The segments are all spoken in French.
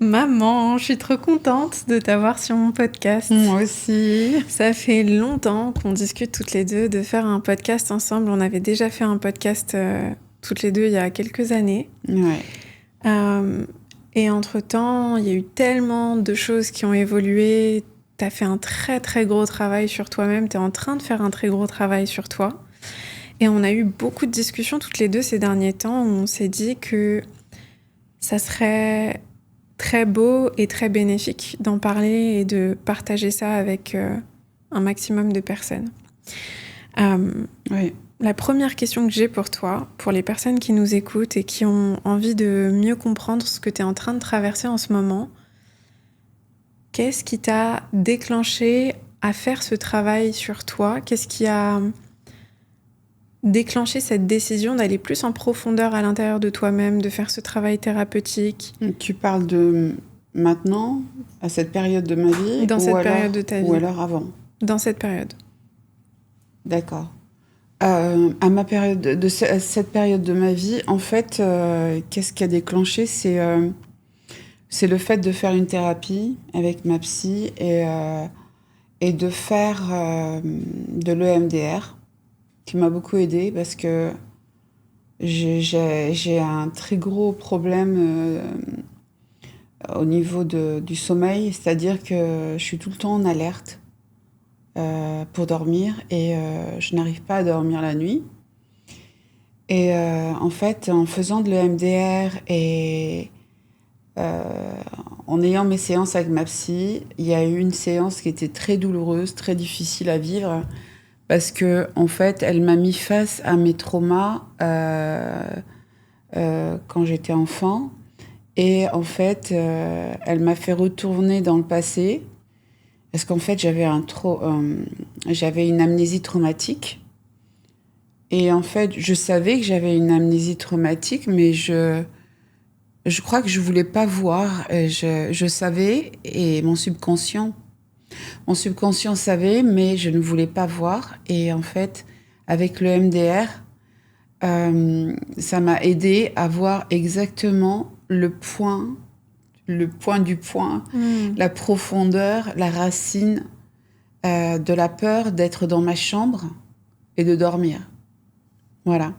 Maman, je suis trop contente de t'avoir sur mon podcast. Moi aussi. Ça fait longtemps qu'on discute toutes les deux de faire un podcast ensemble. On avait déjà fait un podcast toutes les deux il y a quelques années. Ouais. Et entre-temps, il y a eu tellement de choses qui ont évolué. T'as fait un très très gros travail sur toi-même. T'es en train de faire un très gros travail sur toi. Et on a eu beaucoup de discussions toutes les deux ces derniers temps où on s'est dit que ça serait très beau et très bénéfique d'en parler et de partager ça avec un maximum de personnes. Oui. La première question que j'ai pour toi, pour les personnes qui nous écoutent et qui ont envie de mieux comprendre ce que tu es en train de traverser en ce moment, qu'est-ce qui t'a déclenché à faire ce travail sur toi ? Qu'est-ce qui a déclenché cette décision d'aller plus en profondeur à l'intérieur de toi-même, de faire ce travail thérapeutique ? Tu parles de maintenant, à cette période de ma vie, Dans cette période de ta vie. Ou alors avant. Dans cette période. D'accord. À ma période à cette période de ma vie, en fait, qu'est-ce qui a déclenché ? C'est le fait de faire une thérapie avec ma psy et de faire de l'EMDR, qui m'a beaucoup aidée parce que j'ai un très gros problème au niveau du sommeil, c'est-à-dire que je suis tout le temps en alerte pour dormir et je n'arrive pas à dormir la nuit. Et en fait, en faisant de l'EMDR et en ayant mes séances avec ma psy, il y a eu une séance qui était très douloureuse, très difficile à vivre, parce que en fait, elle m'a mis face à mes traumas quand j'étais enfant. Et en fait, elle m'a fait retourner dans le passé, parce qu'en fait, j'avais une amnésie traumatique. Et en fait, je savais que j'avais une amnésie traumatique, mais je crois que je voulais pas voir. Je savais, et mon subconscient savait, mais je ne voulais pas voir. Et en fait, avec le MDR, ça m'a aidé à voir exactement le point du point, la profondeur, la racine de la peur d'être dans ma chambre et de dormir. Voilà.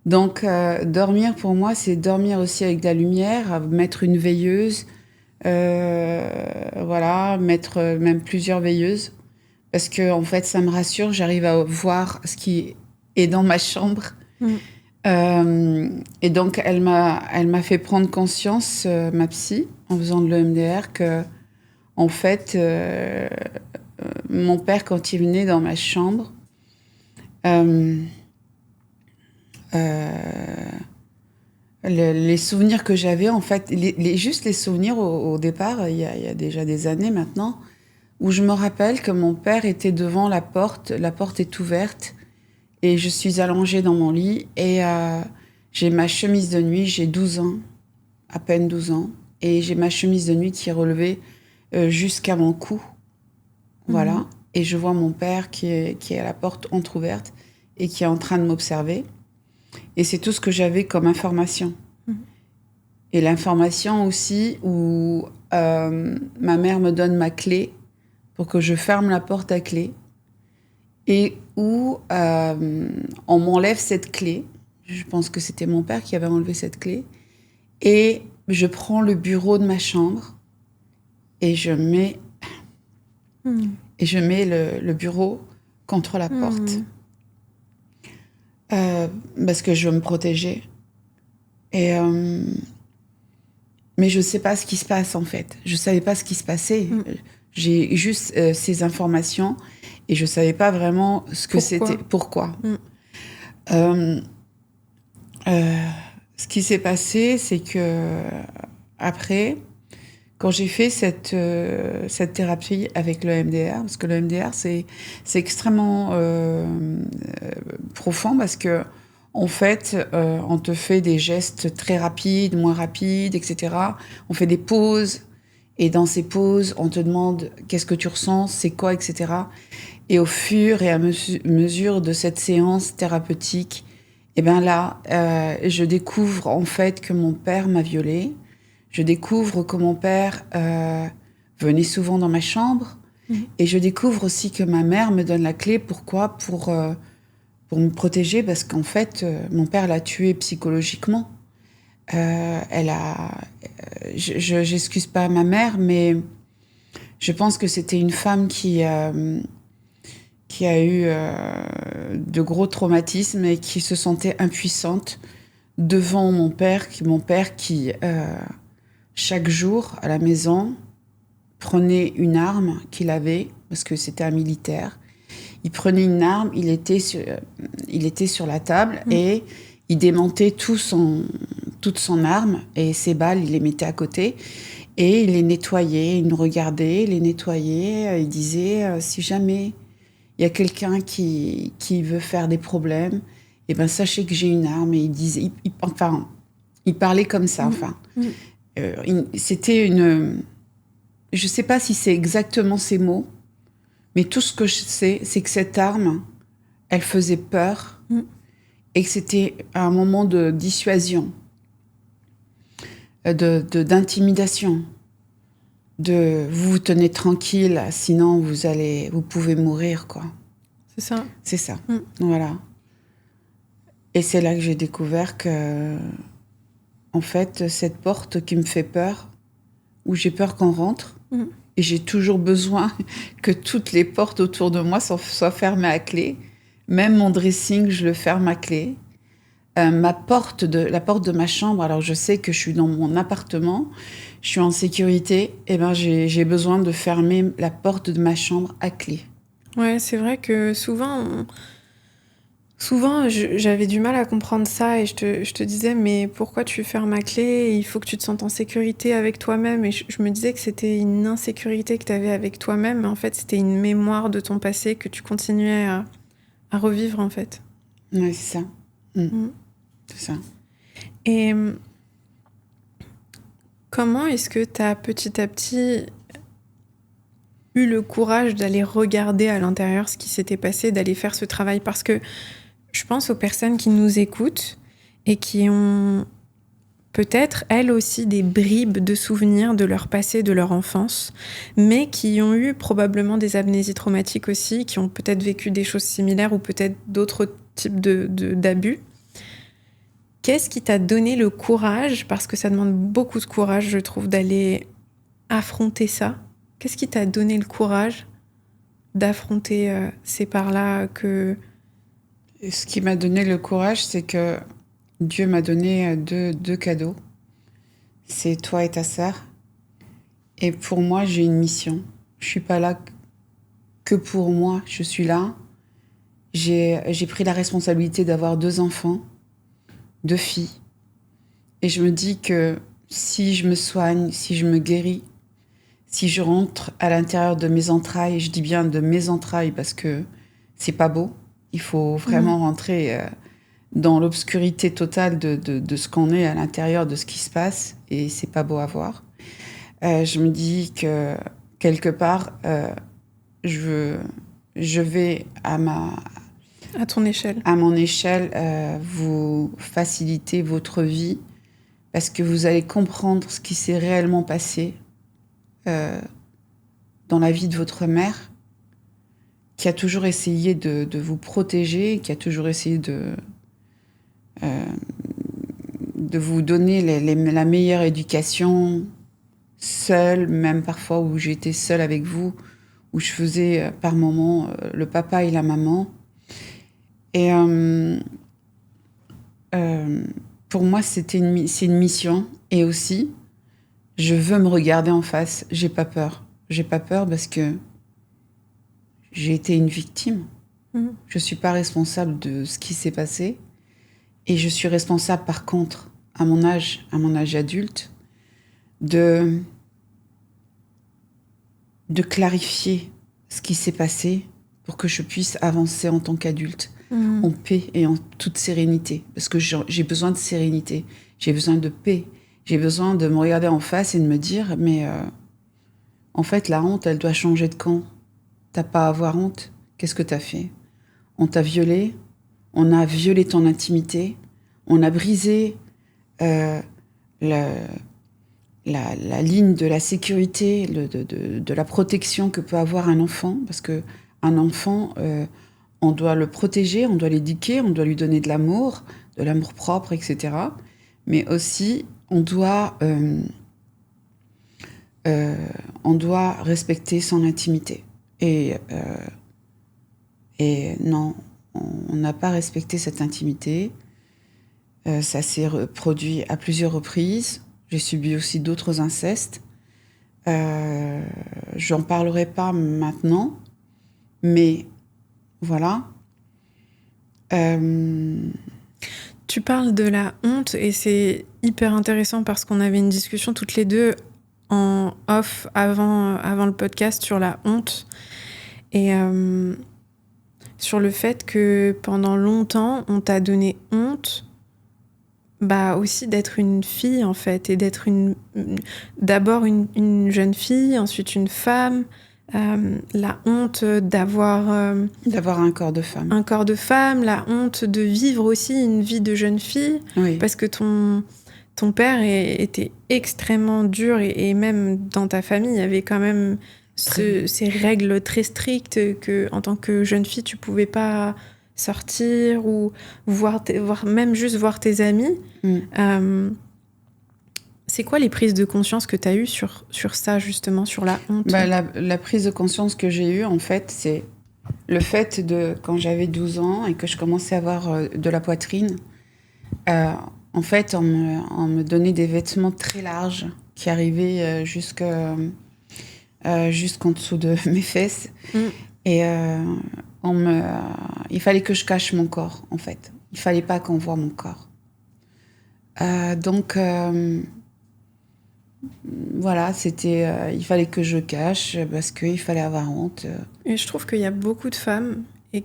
Donc, dormir pour moi, c'est dormir aussi avec de la lumière, mettre une veilleuse, voilà, mettre même plusieurs veilleuses, parce que en fait, ça me rassure, j'arrive à voir ce qui est dans ma chambre. Et donc, elle m'a fait prendre conscience, ma psy, en faisant de l'EMDR, que, en fait, mon père, quand il venait dans ma chambre, les souvenirs que j'avais, en fait, juste les souvenirs au départ, il y a déjà des années maintenant, où je me rappelle que mon père était devant la porte est ouverte, et je suis allongée dans mon lit, et j'ai ma chemise de nuit, j'ai 12 ans, à peine 12 ans, et j'ai ma chemise de nuit qui est relevée jusqu'à mon cou, voilà, et je vois mon père qui est à la porte entrouverte, et qui est en train de m'observer. Et c'est tout ce que j'avais comme information. Et l'information aussi où ma mère me donne ma clé pour que je ferme la porte à clé et où on m'enlève cette clé. Je pense que c'était mon père qui avait enlevé cette clé. Et je prends le bureau de ma chambre et je mets le bureau contre la porte. Parce que je veux me protéger. Mais je ne sais pas ce qui se passe, en fait. Je ne savais pas ce qui se passait. J'ai juste ces informations et je ne savais pas vraiment ce que c'était. Pourquoi. Ce qui s'est passé, c'est que après, quand j'ai fait cette thérapie avec le MDR, parce que le MDR, c'est extrêmement profond, parce que en fait, on te fait des gestes très rapides, moins rapides, etc. On fait des pauses, et dans ces pauses, on te demande qu'est-ce que tu ressens, c'est quoi, etc. Et au fur et à mesure de cette séance thérapeutique, et ben là, je découvre en fait que mon père m'a violée. Je découvre que mon père venait souvent dans ma chambre. Et je découvre aussi que ma mère me donne la clé. Pourquoi ? Pour me protéger, parce qu'en fait, mon père l'a tuée psychologiquement. J'excuse pas ma mère, mais je pense que c'était une femme qui a eu de gros traumatismes et qui se sentait impuissante devant mon père qui chaque jour à la maison prenait une arme qu'il avait, parce que c'était un militaire. Il prenait une arme, il était sur la table et il démontait toute son arme et ses balles, il les mettait à côté et il les nettoyait, il nous regardait, il les nettoyait, il disait si jamais il y a quelqu'un qui veut faire des problèmes, eh ben sachez que j'ai une arme. Et il disait, il parlait comme ça. C'était une, je sais pas si c'est exactement ces mots, mais tout ce que je sais, c'est que cette arme, elle faisait peur et que c'était un moment de dissuasion, d'intimidation. Vous vous tenez tranquille, sinon vous pouvez mourir, quoi. C'est ça. C'est ça. Voilà. Et c'est là que j'ai découvert que, en fait, cette porte qui me fait peur, où j'ai peur qu'on rentre, et j'ai toujours besoin que toutes les portes autour de moi soient fermées à clé. Même mon dressing, je le ferme à clé. La porte de ma chambre, alors je sais que je suis dans mon appartement, je suis en sécurité, et ben j'ai besoin de fermer la porte de ma chambre à clé. Ouais, c'est vrai que souvent j'avais du mal à comprendre ça et je te disais mais pourquoi tu fermes à clé ? Il faut que tu te sentes en sécurité avec toi-même. Et je me disais que c'était une insécurité que tu avais avec toi-même, mais en fait c'était une mémoire de ton passé que tu continuais à revivre en fait. Ouais, c'est ça. C'est ça. Et comment est-ce que tu as petit à petit eu le courage d'aller regarder à l'intérieur ce qui s'était passé, d'aller faire ce travail ? Parce que je pense aux personnes qui nous écoutent et qui ont peut-être, elles aussi, des bribes de souvenirs de leur passé, de leur enfance, mais qui ont eu probablement des amnésies traumatiques aussi, qui ont peut-être vécu des choses similaires ou peut-être d'autres types d'abus. Qu'est-ce qui t'a donné le courage, parce que ça demande beaucoup de courage, je trouve, d'aller affronter ça ? Qu'est-ce qui t'a donné le courage d'affronter ces parts-là que... Et ce qui m'a donné le courage, c'est que Dieu m'a donné deux cadeaux. C'est toi et ta sœur. Et pour moi, j'ai une mission. Je suis pas là que pour moi. Je suis là. J'ai pris la responsabilité d'avoir 2 enfants, 2 filles. Et je me dis que si je me soigne, si je me guéris, si je rentre à l'intérieur de mes entrailles, je dis bien de mes entrailles parce que c'est pas beau, il faut vraiment rentrer dans l'obscurité totale de ce qu'on est à l'intérieur de ce qui se passe, et c'est pas beau à voir. Je me dis que quelque part, je vais À ton échelle. À mon échelle, vous faciliter votre vie parce que vous allez comprendre ce qui s'est réellement passé dans la vie de votre mère, qui a toujours essayé de vous protéger, qui a toujours essayé de vous donner la meilleure éducation, seule, même parfois où j'étais seule avec vous, où je faisais par moments le papa et la maman. Et pour moi, c'est une mission. Et aussi, je veux me regarder en face. J'ai pas peur. J'ai pas peur parce que j'ai été une victime. Je suis pas responsable de ce qui s'est passé. Et je suis responsable, par contre, à mon âge adulte, de clarifier ce qui s'est passé pour que je puisse avancer en tant qu'adulte, en paix et en toute sérénité. Parce que j'ai besoin de sérénité, j'ai besoin de paix, j'ai besoin de me regarder en face et de me dire, mais en fait, la honte, elle doit changer de camp. T'as pas à avoir honte. Qu'est-ce que t'as fait ? On t'a violé, on a violé ton intimité, on a brisé la la ligne de la sécurité, de la protection que peut avoir un enfant, parce que un enfant, on doit le protéger, on doit l'éduquer, on doit lui donner de l'amour propre, etc. Mais aussi, on doit respecter son intimité. Et non, on n'a pas respecté cette intimité. Ça s'est reproduit à plusieurs reprises. J'ai subi aussi d'autres incestes. J'en parlerai pas maintenant, mais voilà. Tu parles de la honte et c'est hyper intéressant parce qu'on avait une discussion toutes les deux en off avant le podcast sur la honte et sur le fait que pendant longtemps on t'a donné honte aussi d'être une fille en fait et d'être d'abord une jeune fille, ensuite une femme. La honte d'avoir un corps de femme. Un corps de femme, la honte de vivre aussi une vie de jeune fille, oui. Parce que ton père était extrêmement dur et même dans ta famille, il y avait quand même ces règles très strictes que en tant que jeune fille, tu pouvais pas sortir ou même juste voir tes amis. C'est quoi les prises de conscience que tu as eues sur ça, justement, sur la honte? La prise de conscience que j'ai eue, en fait, c'est le fait de, quand j'avais 12 ans et que je commençais à avoir de la poitrine, en fait, on me donnait des vêtements très larges qui arrivaient jusqu'en dessous de mes fesses. Et il fallait que je cache mon corps, en fait. Il fallait pas qu'on voie mon corps. Donc... voilà, il fallait que je cache parce qu'il fallait avoir honte. Et je trouve qu'il y a beaucoup de femmes et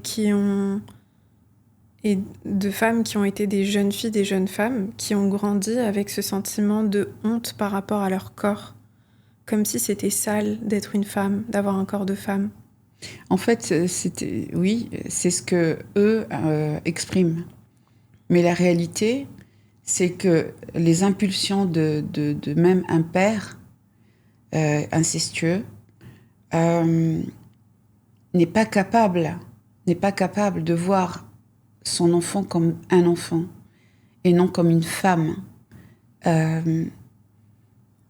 de femmes qui ont été des jeunes filles, des jeunes femmes qui ont grandi avec ce sentiment de honte par rapport à leur corps, comme si c'était sale d'être une femme, d'avoir un corps de femme. En fait, c'est ce que eux expriment. Mais la réalité, c'est que les impulsions de même un père incestueux n'est pas capable de voir son enfant comme un enfant et non comme une femme.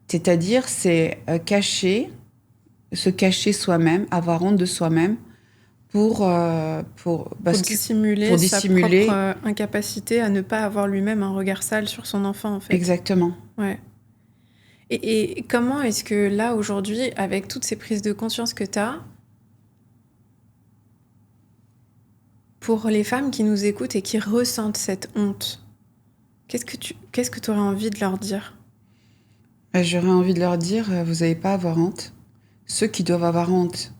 C'est-à-dire, c'est se cacher soi-même, avoir honte de soi-même pour dissimuler sa propre incapacité à ne pas avoir lui-même un regard sale sur son enfant, en fait. Exactement. Ouais. Et comment est-ce que là, aujourd'hui, avec toutes ces prises de conscience que tu as, pour les femmes qui nous écoutent et qui ressentent cette honte, qu'est-ce que tu aurais envie de leur dire? J'aurais envie de leur dire, vous n'avez pas à avoir honte. Ceux qui doivent avoir honte,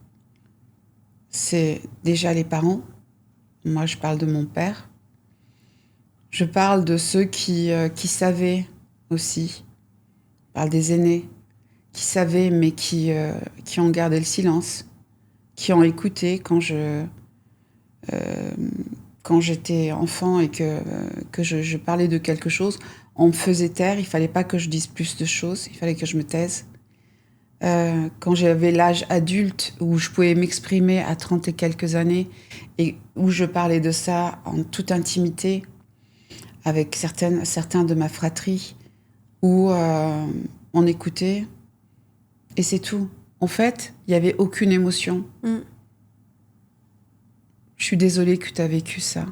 c'est déjà les parents. Moi, je parle de mon père. Je parle de ceux qui savaient aussi. Je parle des aînés qui savaient, mais qui ont gardé le silence, qui ont écouté quand j'étais enfant et que je parlais de quelque chose. On me faisait taire, il fallait pas que je dise plus de choses, il fallait que je me taise. Quand j'avais l'âge adulte où je pouvais m'exprimer à 30 et quelques années et où je parlais de ça en toute intimité avec certains de ma fratrie où on écoutait et c'est tout. En fait, il n'y avait aucune émotion. Je suis désolée que tu as vécu ça.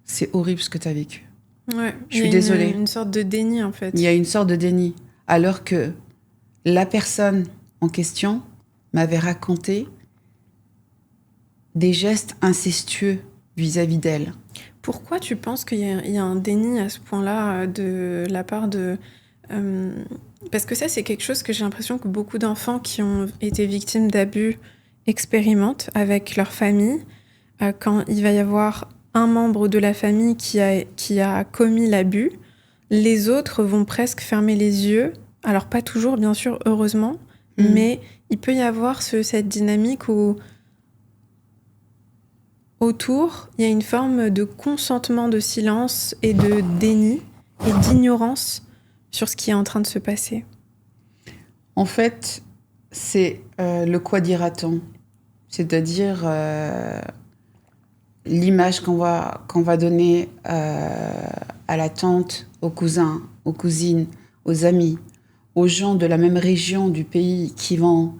C'est horrible ce que tu as vécu. Ouais, je suis désolée. Il y a une sorte de déni, en fait. Il y a une sorte de déni. Alors que la personne en question m'avait raconté des gestes incestueux vis-à-vis d'elle. Pourquoi tu penses qu'il y a un déni à ce point-là de la part de... parce que ça, c'est quelque chose que j'ai l'impression que beaucoup d'enfants qui ont été victimes d'abus expérimentent avec leur famille. Quand il va y avoir un membre de la famille qui a commis l'abus, les autres vont presque fermer les yeux. Alors pas toujours, bien sûr, heureusement, mais il peut y avoir cette dynamique où autour, il y a une forme de consentement de silence et de déni et d'ignorance sur ce qui est en train de se passer. En fait, c'est le quoi dira-t-on. C'est-à-dire l'image qu'on va donner à la tante, aux cousins, aux cousines, aux amis, aux gens de la même région du pays qui vont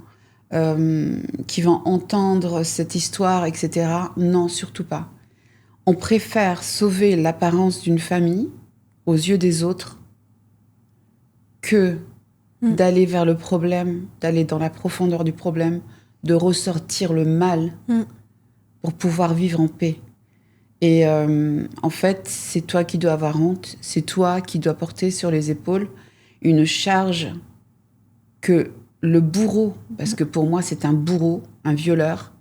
entendre cette histoire, etc. Non, surtout pas. On préfère sauver l'apparence d'une famille aux yeux des autres que d'aller vers le problème, d'aller dans la profondeur du problème, de ressortir le mal pour pouvoir vivre en paix. Et en fait, c'est toi qui dois avoir honte, c'est toi qui dois porter sur les épaules une charge que le bourreau, parce que pour moi c'est un bourreau, un violeur,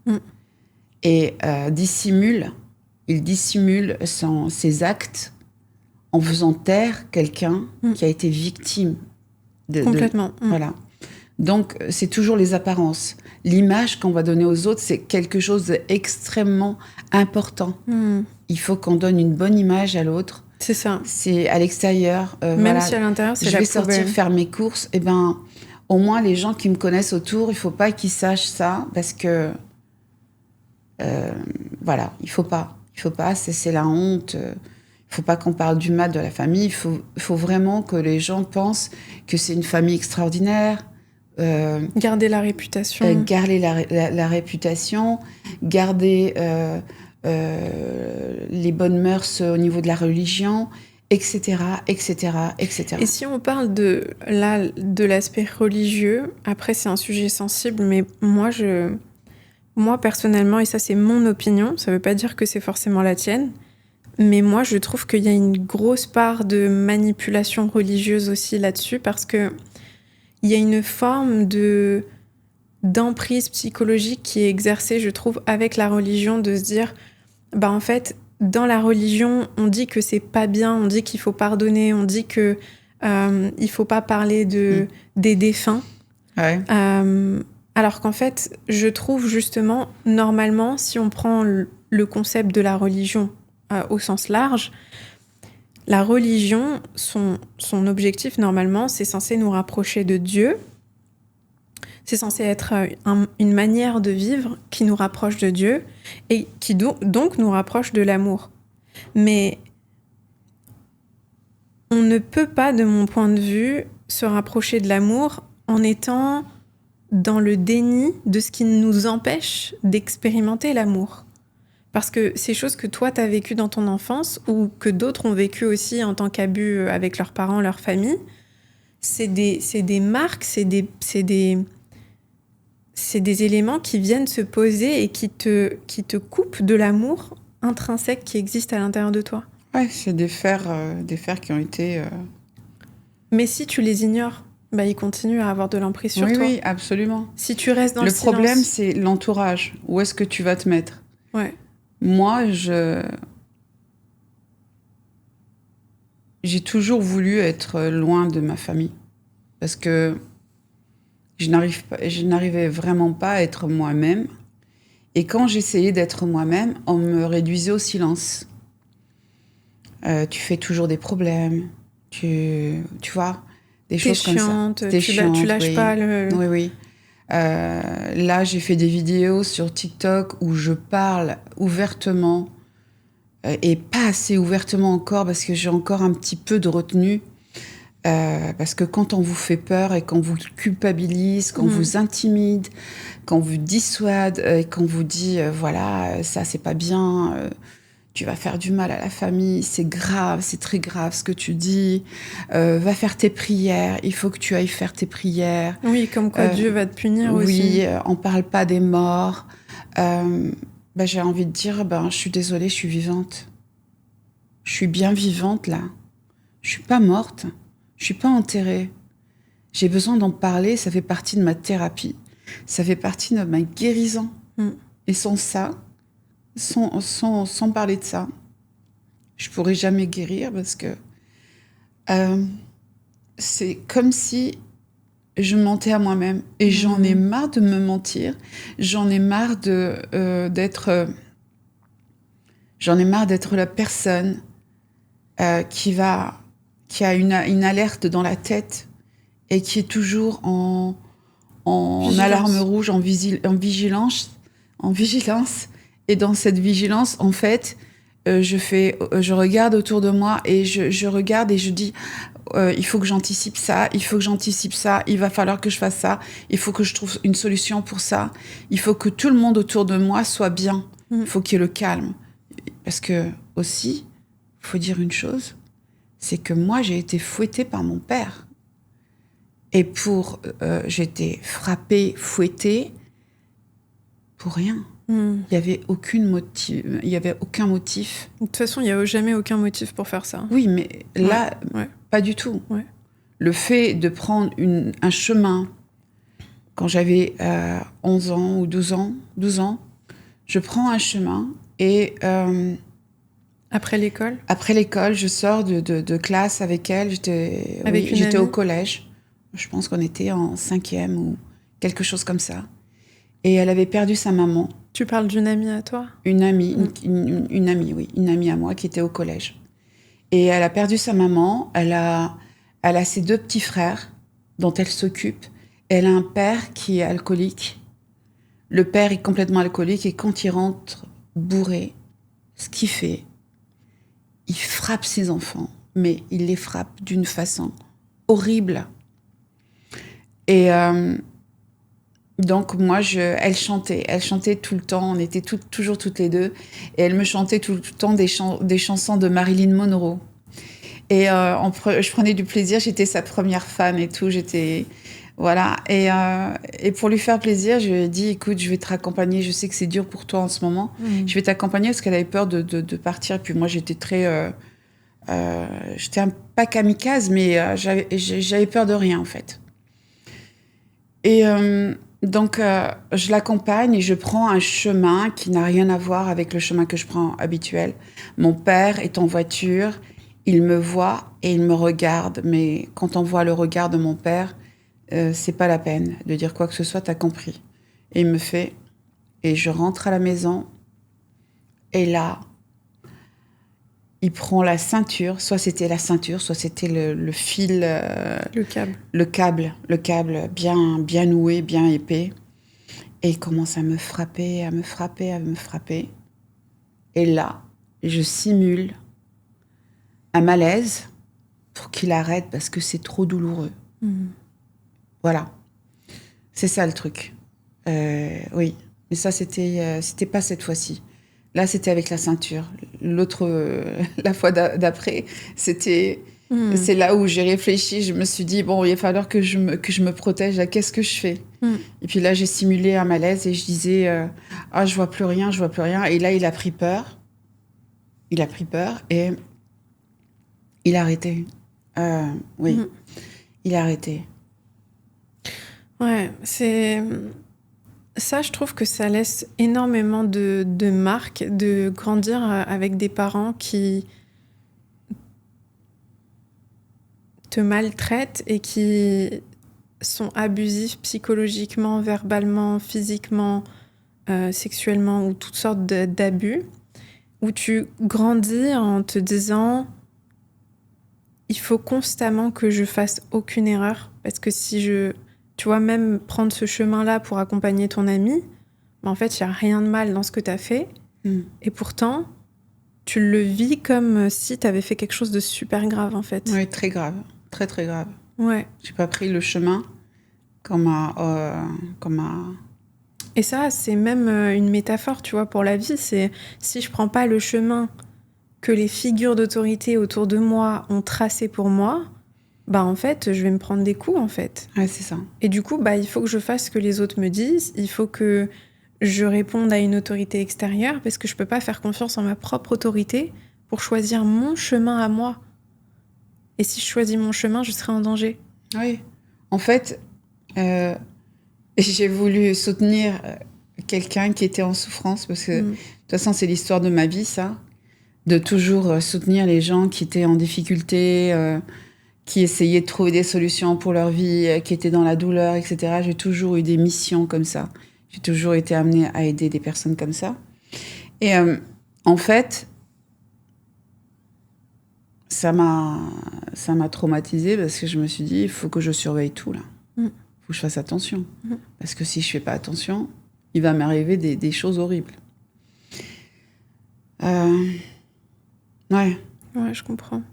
et il dissimule ses actes en faisant taire quelqu'un qui a été victime. Complètement. Voilà. Donc, c'est toujours les apparences. L'image qu'on va donner aux autres, c'est quelque chose d'extrêmement important. Il faut qu'on donne une bonne image à l'autre. C'est ça. C'est à l'extérieur. Même si à l'intérieur, c'est la poubelle. Je vais sortir faire mes courses. Eh ben, au moins, les gens qui me connaissent autour, il ne faut pas qu'ils sachent ça parce que... voilà, il ne faut pas. Il ne faut pas, c'est la honte. Il ne faut pas qu'on parle du mal de la famille. Il faut vraiment que les gens pensent que c'est une famille extraordinaire. Garder la réputation. Garder la réputation. Garder les bonnes mœurs au niveau de la religion, etc., etc., etc. Et si on parle de l'aspect religieux, après c'est un sujet sensible, mais moi personnellement, et ça c'est mon opinion, ça veut pas dire que c'est forcément la tienne, mais moi je trouve qu'il y a une grosse part de manipulation religieuse aussi là-dessus, parce que il y a une forme d'emprise psychologique qui est exercée, je trouve, avec la religion, de se dire, bah en fait, dans la religion, on dit que c'est pas bien, on dit qu'il faut pardonner, on dit que il faut pas parler des défunts. Ouais. Alors qu'en fait, je trouve justement, normalement, si on prend le concept de la religion au sens large, la religion, son objectif, normalement, c'est censé nous rapprocher de Dieu. C'est censé être une manière de vivre qui nous rapproche de Dieu et qui donc nous rapproche de l'amour. Mais on ne peut pas, de mon point de vue, se rapprocher de l'amour en étant dans le déni de ce qui nous empêche d'expérimenter l'amour. Parce que ces choses que toi, t'as vécues dans ton enfance ou que d'autres ont vécues aussi en tant qu'abus avec leurs parents, leur famille, c'est des marques, c'est des éléments qui viennent se poser et qui te coupent de l'amour intrinsèque qui existe à l'intérieur de toi. Ouais, c'est des fers qui ont été... Mais si tu les ignores, bah, ils continuent à avoir de l'emprise sur toi. Oui, absolument. Si tu restes dans le silence... Le problème, c'est l'entourage. Où est-ce que tu vas te mettre ? Ouais. Moi, j'ai toujours voulu être loin de ma famille. Parce que je n'arrivais vraiment pas à être moi-même. Et quand j'essayais d'être moi-même, on me réduisait au silence. Tu fais toujours des problèmes. Tu vois, des choses chiante, comme ça. Tu lâches oui. pas le... Oui. Là, j'ai fait des vidéos sur TikTok où je parle ouvertement et pas assez ouvertement encore parce que j'ai encore un petit peu de retenue. Parce que quand on vous fait peur et qu'on vous culpabilise, qu'on vous intimide, qu'on vous dissuade et qu'on vous dit voilà, ça c'est pas bien, tu vas faire du mal à la famille, c'est grave, c'est très grave ce que tu dis, va faire tes prières, il faut que tu ailles faire tes prières. Oui, comme quoi Dieu va te punir aussi. Oui, on parle pas des morts. J'ai envie de dire, je suis désolée, je suis vivante. Je suis bien vivante là. Je suis pas morte. Je suis pas enterrée. J'ai besoin d'en parler, ça fait partie de ma thérapie. Ça fait partie de ma guérison. Et sans ça, sans parler de ça, je pourrais jamais guérir parce que c'est comme si je mentais à moi-même. Et j'en ai marre de me mentir. J'en ai marre d'être la personne qui a une alerte dans la tête et qui est toujours en alarme rouge, en vigilance. Et dans cette vigilance, en fait, je regarde autour de moi et je regarde et je dis, il faut que j'anticipe ça, il va falloir que je fasse ça, il faut que je trouve une solution pour ça, il faut que tout le monde autour de moi soit bien, il faut qu'il y ait le calme. Parce que aussi, il faut dire une chose, c'est que moi, j'ai été fouettée par mon père. Et j'ai été frappée, fouettée, pour rien. Il y avait aucun motif. De toute façon, il n'y a jamais aucun motif pour faire ça. Oui, mais là, pas du tout. Ouais. Le fait de prendre un chemin, quand j'avais 11 ans ou 12 ans, je prends un chemin et... Après l'école, je sors de classe avec elle. J'étais au collège. Je pense qu'on était en 5e ou quelque chose comme ça. Et elle avait perdu sa maman. Tu parles d'une amie à toi ? Une amie, une amie, oui. Une amie à moi qui était au collège. Et elle a perdu sa maman. Elle a ses 2 petits frères dont elle s'occupe. Elle a un père qui est alcoolique. Le père est complètement alcoolique et quand il rentre bourré, ce qu'il fait, il frappe ses enfants, mais il les frappe d'une façon horrible. Et donc, moi, elle chantait tout le temps, on était toujours toutes les deux, et elle me chantait tout le temps des chansons de Marilyn Monroe. Et je prenais du plaisir, j'étais sa première fan et tout, voilà. Et pour lui faire plaisir, je lui ai dit, écoute, je vais te raccompagner, je sais que c'est dur pour toi en ce moment, je vais t'accompagner parce qu'elle avait peur de partir. Et puis moi, j'étais très... j'étais pas kamikaze, mais j'avais peur de rien, en fait. Et donc, je l'accompagne et je prends un chemin qui n'a rien à voir avec le chemin que je prends habituel. Mon père est en voiture, il me voit et il me regarde. Mais quand on voit le regard de mon père, c'est pas la peine de dire quoi que ce soit, t'as compris. Et il me fait... Et je rentre à la maison et là... Il prend la ceinture, soit c'était la ceinture, soit c'était le fil... Le câble bien noué, bien épais. Et il commence à me frapper. Et là, je simule un malaise pour qu'il arrête parce que c'est trop douloureux. Voilà. C'est ça le truc. Oui. Mais ça, c'était pas cette fois-ci. Là, c'était avec la ceinture. La fois d'après, c'est là où j'ai réfléchi. Je me suis dit, bon, il va falloir que je me protège. Là, qu'est-ce que je fais ? Et puis là, j'ai simulé un malaise et je disais, je vois plus rien. Et là, il a pris peur. Et il a arrêté. Oui, il a arrêté. Ouais, c'est... Ça, je trouve que ça laisse énormément de marques, de grandir avec des parents qui te maltraitent et qui sont abusifs psychologiquement, verbalement, physiquement, sexuellement ou toutes sortes d'abus, où tu grandis en te disant il faut constamment que je fasse aucune erreur parce que si je... Tu vois, même prendre ce chemin-là pour accompagner ton ami, en fait, il n'y a rien de mal dans ce que tu as fait. Et pourtant, tu le vis comme si tu avais fait quelque chose de super grave, en fait. Oui, très grave. Très, très grave. Ouais. J'ai pas pris le chemin comme un... Et ça, c'est même une métaphore, tu vois, pour la vie. C'est si je prends pas le chemin que les figures d'autorité autour de moi ont tracé pour moi... en fait, je vais me prendre des coups, en fait. Ouais, c'est ça. Et du coup, il faut que je fasse ce que les autres me disent. Il faut que je réponde à une autorité extérieure parce que je peux pas faire confiance en ma propre autorité pour choisir mon chemin à moi. Et si je choisis mon chemin, je serai en danger. Oui. En fait, j'ai voulu soutenir quelqu'un qui était en souffrance parce que, de toute façon, c'est l'histoire de ma vie, ça. De toujours soutenir les gens qui étaient en difficulté... qui essayaient de trouver des solutions pour leur vie, qui étaient dans la douleur, etc. J'ai toujours eu des missions comme ça. J'ai toujours été amenée à aider des personnes comme ça. Et en fait, ça m'a traumatisée parce que je me suis dit, il faut que je surveille tout, là. Il que je fasse attention. Parce que si je fais pas attention, il va m'arriver des choses horribles. Ouais. Ouais, je comprends.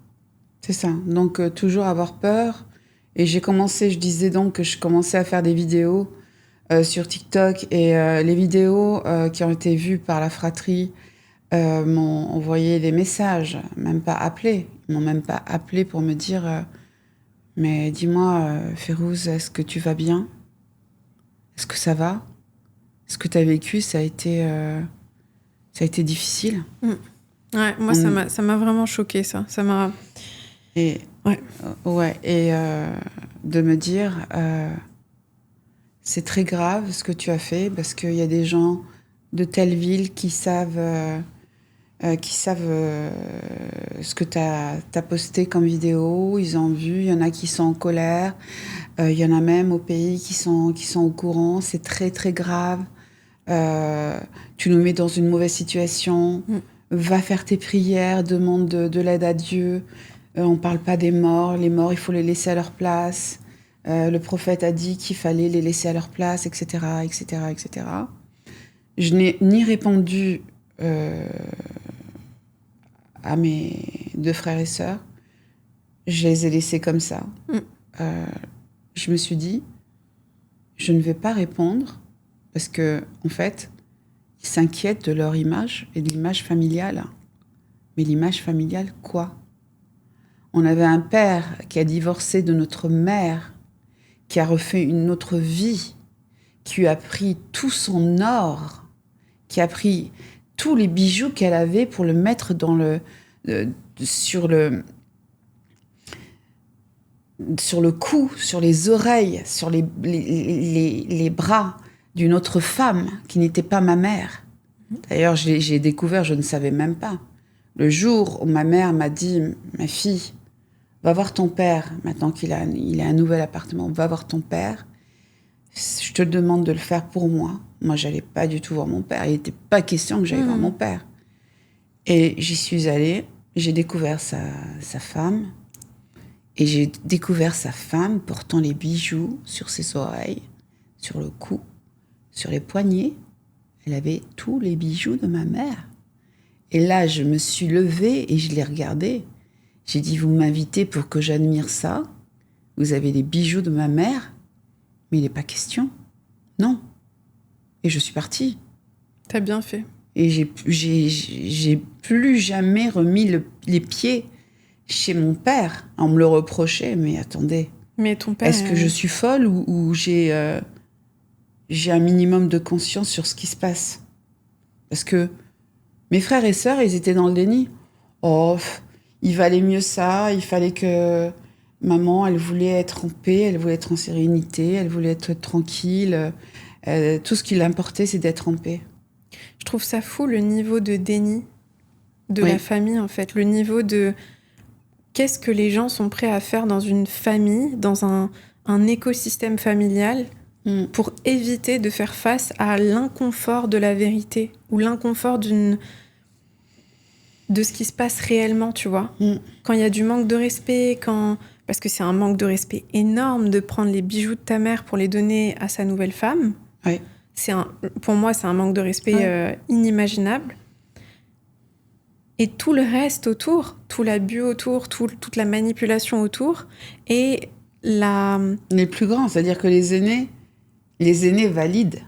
C'est ça. Donc, toujours avoir peur. Et je disais donc que je commençais à faire des vidéos sur TikTok. Et les vidéos qui ont été vues par la fratrie m'ont envoyé des messages, même pas appelé. Ils m'ont même pas appelé pour me dire mais dis-moi, Férouz, est-ce que tu vas bien? Est-ce que ça va? Est-ce que tu as vécu? Ça a été difficile. Ouais, moi, ça m'a vraiment choquée, ça. Ça m'a... Et, ouais. Et de me dire, c'est très grave ce que tu as fait, parce qu'il y a des gens de telle ville qui savent ce que tu as posté comme vidéo, ils ont vu, il y en a qui sont en colère, il y en a même au pays qui sont au courant, c'est très très grave, tu nous mets dans une mauvaise situation, va faire tes prières, demande de l'aide à Dieu, on parle pas des morts, les morts il faut les laisser à leur place, le prophète a dit qu'il fallait les laisser à leur place, etc., etc., etc. Je n'ai ni répondu à mes 2 frères et sœurs. Je les ai laissés comme ça. Je me suis dit, je ne vais pas répondre parce que, en fait, ils s'inquiètent de leur image et de l'image familiale. Mais l'image familiale, quoi? On avait un père qui a divorcé de notre mère, qui a refait une autre vie, qui a pris tout son or, qui a pris tous les bijoux qu'elle avait pour le mettre sur le cou, sur les oreilles, sur les bras d'une autre femme qui n'était pas ma mère. D'ailleurs, j'ai découvert, je ne savais même pas. Le jour où ma mère m'a dit, ma fille, va voir ton père, maintenant qu'il a un nouvel appartement, va voir ton père. Je te demande de le faire pour moi. Moi, j'allais pas du tout voir mon père. Il n'était pas question que j'aille voir mon père. Et j'y suis allée. J'ai découvert sa femme. Et j'ai découvert sa femme portant les bijoux sur ses oreilles, sur le cou, sur les poignets. Elle avait tous les bijoux de ma mère. Et là, je me suis levée et je l'ai regardée. J'ai dit, vous m'invitez pour que j'admire ça? Vous avez les bijoux de ma mère? Mais il n'est pas question. Non. Et je suis partie. T'as bien fait. Et j'ai plus jamais remis les pieds chez mon père. On me le reprochait, mais attendez. Mais ton père... Est-ce que je suis folle ou j'ai un minimum de conscience sur ce qui se passe? Parce que mes frères et sœurs, ils étaient dans le déni. Oh, il valait mieux ça, il fallait que... Maman, elle voulait être en paix, elle voulait être en sérénité, elle voulait être tranquille. Tout ce qui l'importait, c'est d'être en paix. Je trouve ça fou, le niveau de déni de la famille, en fait. Le niveau de... Qu'est-ce que les gens sont prêts à faire dans une famille, dans un écosystème familial, pour éviter de faire face à l'inconfort de la vérité ou l'inconfort de ce qui se passe réellement, tu vois. Quand il y a du manque de respect, parce que c'est un manque de respect énorme de prendre les bijoux de ta mère pour les donner à sa nouvelle femme. Oui. Pour moi, c'est un manque de respect inimaginable. Et tout le reste autour, tout l'abus autour, toute la manipulation autour, et les plus grands, c'est-à-dire que les aînés valident.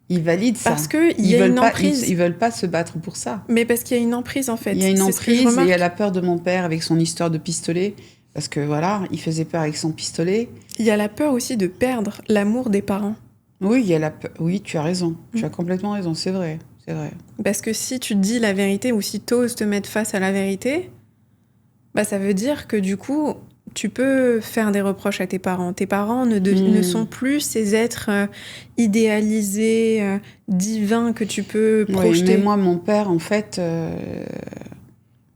Ils valident ça. Parce qu'il y a une emprise. Ils veulent pas se battre pour ça. Mais parce qu'il y a une emprise, en fait. Il y a une emprise, et il y a la peur de mon père avec son histoire de pistolet. Parce que voilà, il faisait peur avec son pistolet. Il y a la peur aussi de perdre l'amour des parents. Oui, oui, tu as raison. Tu as complètement raison, c'est vrai. C'est vrai. Parce que si tu dis la vérité ou si tu oses te mettre face à la vérité, bah ça veut dire que du coup, tu peux faire des reproches à tes parents. Tes parents ne sont plus ces êtres idéalisés, divins que tu peux projeter. Oui, mais moi, mon père, en fait,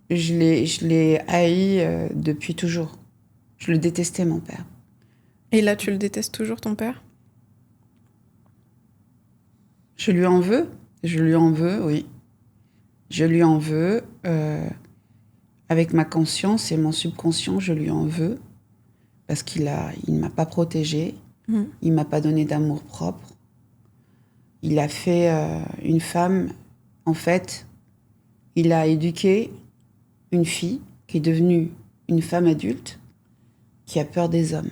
je l'ai haï depuis toujours. Je le détestais, mon père. Et là, tu le détestes toujours, ton père? Je lui en veux, oui. Je lui en veux. Avec ma conscience et mon subconscient, je lui en veux. Parce qu'il ne m'a pas protégée. Il m'a pas donné d'amour propre. Il a fait une femme, en fait, il a éduqué une fille qui est devenue une femme adulte qui a peur des hommes.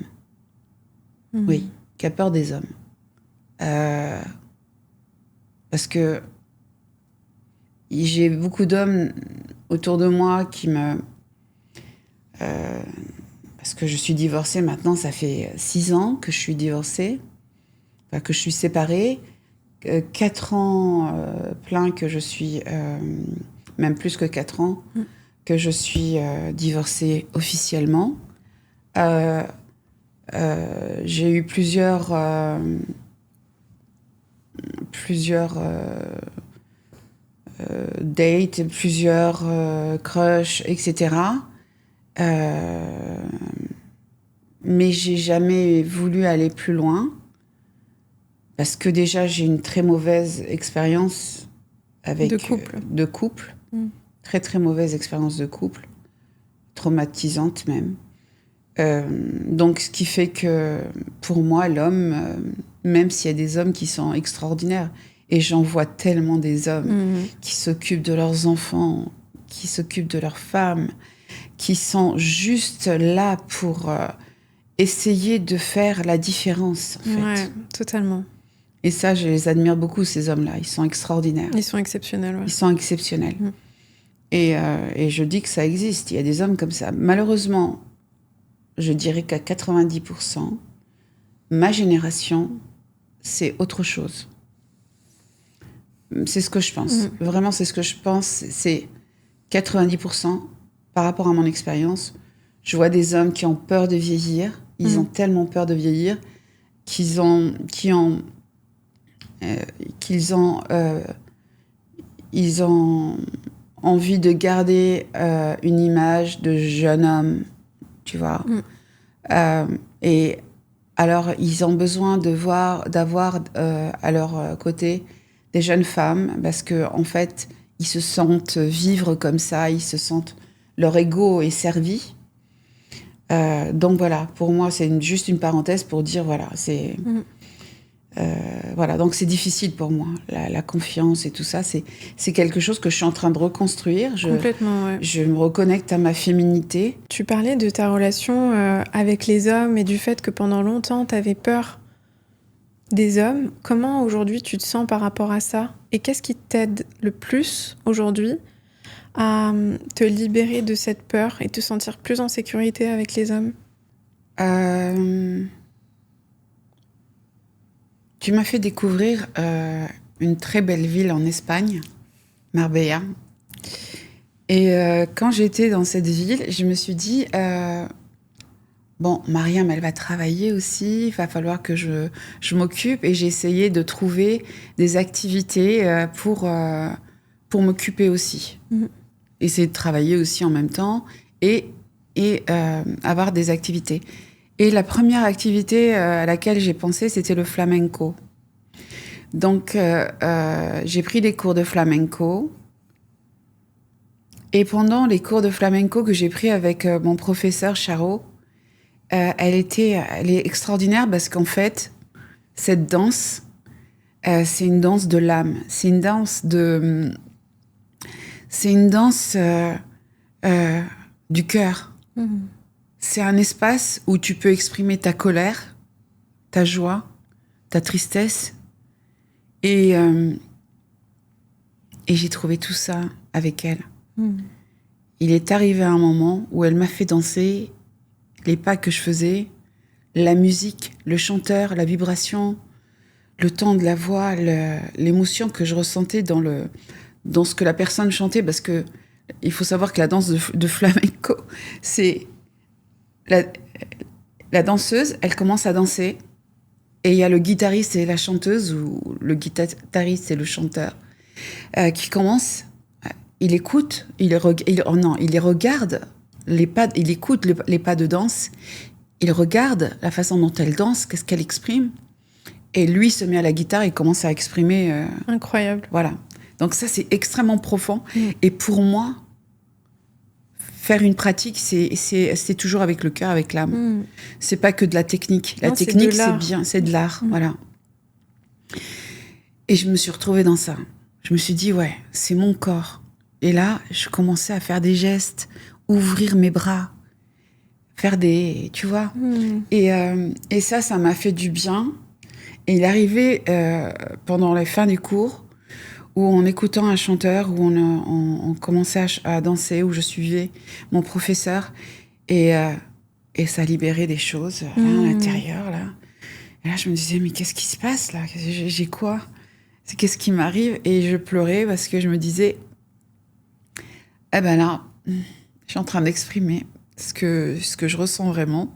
Oui, qui a peur des hommes. Parce que j'ai beaucoup d'hommes autour de moi qui me... parce que je suis divorcée maintenant, ça fait 6 ans que je suis divorcée, enfin, que je suis séparée. 4 ans plein que je suis, même plus que 4 ans, que je suis divorcée officiellement. J'ai eu plusieurs dates, plusieurs crushs, etc. Mais j'ai jamais voulu aller plus loin. Parce que déjà, j'ai une très mauvaise expérience avec... De couple. Très, très mauvaise expérience de couple. Traumatisante même. Donc, ce qui fait que, pour moi, l'homme, même s'il y a des hommes qui sont extraordinaires, et j'en vois tellement des hommes qui s'occupent de leurs enfants, qui s'occupent de leurs femmes, qui sont juste là pour essayer de faire la différence, en fait. Ouais, totalement. Et ça, je les admire beaucoup, ces hommes-là. Ils sont extraordinaires. Ils sont exceptionnels, ouais. Ils sont exceptionnels. Et je dis que ça existe. Il y a des hommes comme ça. Malheureusement, je dirais qu'à 90%, ma génération, c'est autre chose. C'est ce que je pense. Vraiment, c'est ce que je pense. C'est 90%, par rapport à mon expérience. Je vois des hommes qui ont peur de vieillir. Ils ont tellement peur de vieillir qu'ils ont envie de garder une image de jeune homme, tu vois. Et alors, ils ont besoin d'avoir à leur côté des jeunes femmes, parce que en fait, ils se sentent vivre comme ça, ils se sentent... Leur ego est servi. Donc voilà, pour moi, c'est juste une parenthèse pour dire, voilà, c'est... voilà, donc c'est difficile pour moi, la confiance et tout ça. C'est quelque chose que je suis en train de reconstruire. Complètement, ouais. Je me reconnecte à ma féminité. Tu parlais de ta relation avec les hommes et du fait que pendant longtemps, tu avais peur des hommes. Comment aujourd'hui tu te sens par rapport à ça? Et qu'est-ce qui t'aide le plus aujourd'hui à te libérer de cette peur et te sentir plus en sécurité avec les hommes? Tu m'as fait découvrir une très belle ville en Espagne, Marbella. Et quand j'étais dans cette ville, je me suis dit, bon, Mariam, elle va travailler aussi, il va falloir que je m'occupe. Et j'ai essayé de trouver des activités pour m'occuper aussi. Essayer de travailler aussi en même temps et avoir des activités. Et la première activité à laquelle j'ai pensé, c'était le flamenco. Donc, j'ai pris des cours de flamenco. Et pendant les cours de flamenco que j'ai pris avec mon professeur Charo, elle est extraordinaire parce qu'en fait, cette danse, c'est une danse de l'âme. C'est une danse du cœur. C'est un espace où tu peux exprimer ta colère, ta joie, ta tristesse. Et j'ai trouvé tout ça avec elle. Il est arrivé un moment où elle m'a fait danser les pas que je faisais, la musique, le chanteur, la vibration, le ton de la voix, l'émotion que je ressentais dans ce que la personne chantait. Parce que il faut savoir que la danse de flamenco, c'est... La danseuse, elle commence à danser et il y a le guitariste et la chanteuse, ou le guitariste et le chanteur, qui commencent, il écoute, il les regarde, les pas, il écoute les pas de danse, il regarde la façon dont elle danse, qu'est-ce qu'elle exprime, et lui se met à la guitare et commence à exprimer... Incroyable. Voilà. Donc ça, c'est extrêmement profond. Et pour moi... faire une pratique, c'est toujours avec le cœur, avec l'âme. C'est pas que de la technique. La Non, technique, c'est c'est bien, c'est de l'art, voilà. Et je me suis retrouvée dans ça. Je me suis dit, ouais, c'est mon corps. Et là, je commençais à faire des gestes, ouvrir mes bras, faire des, tu vois. Et ça m'a fait du bien. Et il arrivait pendant la fin du cours, où en écoutant un chanteur, où on commençait à danser, où je suivais mon professeur, et ça libérait des choses là, à l'intérieur, là. Et là, je me disais, mais qu'est-ce qui se passe, là? J'ai quoi? Qu'est-ce qui m'arrive? Et je pleurais parce que je me disais, eh ben là, je suis en train d'exprimer ce que je ressens vraiment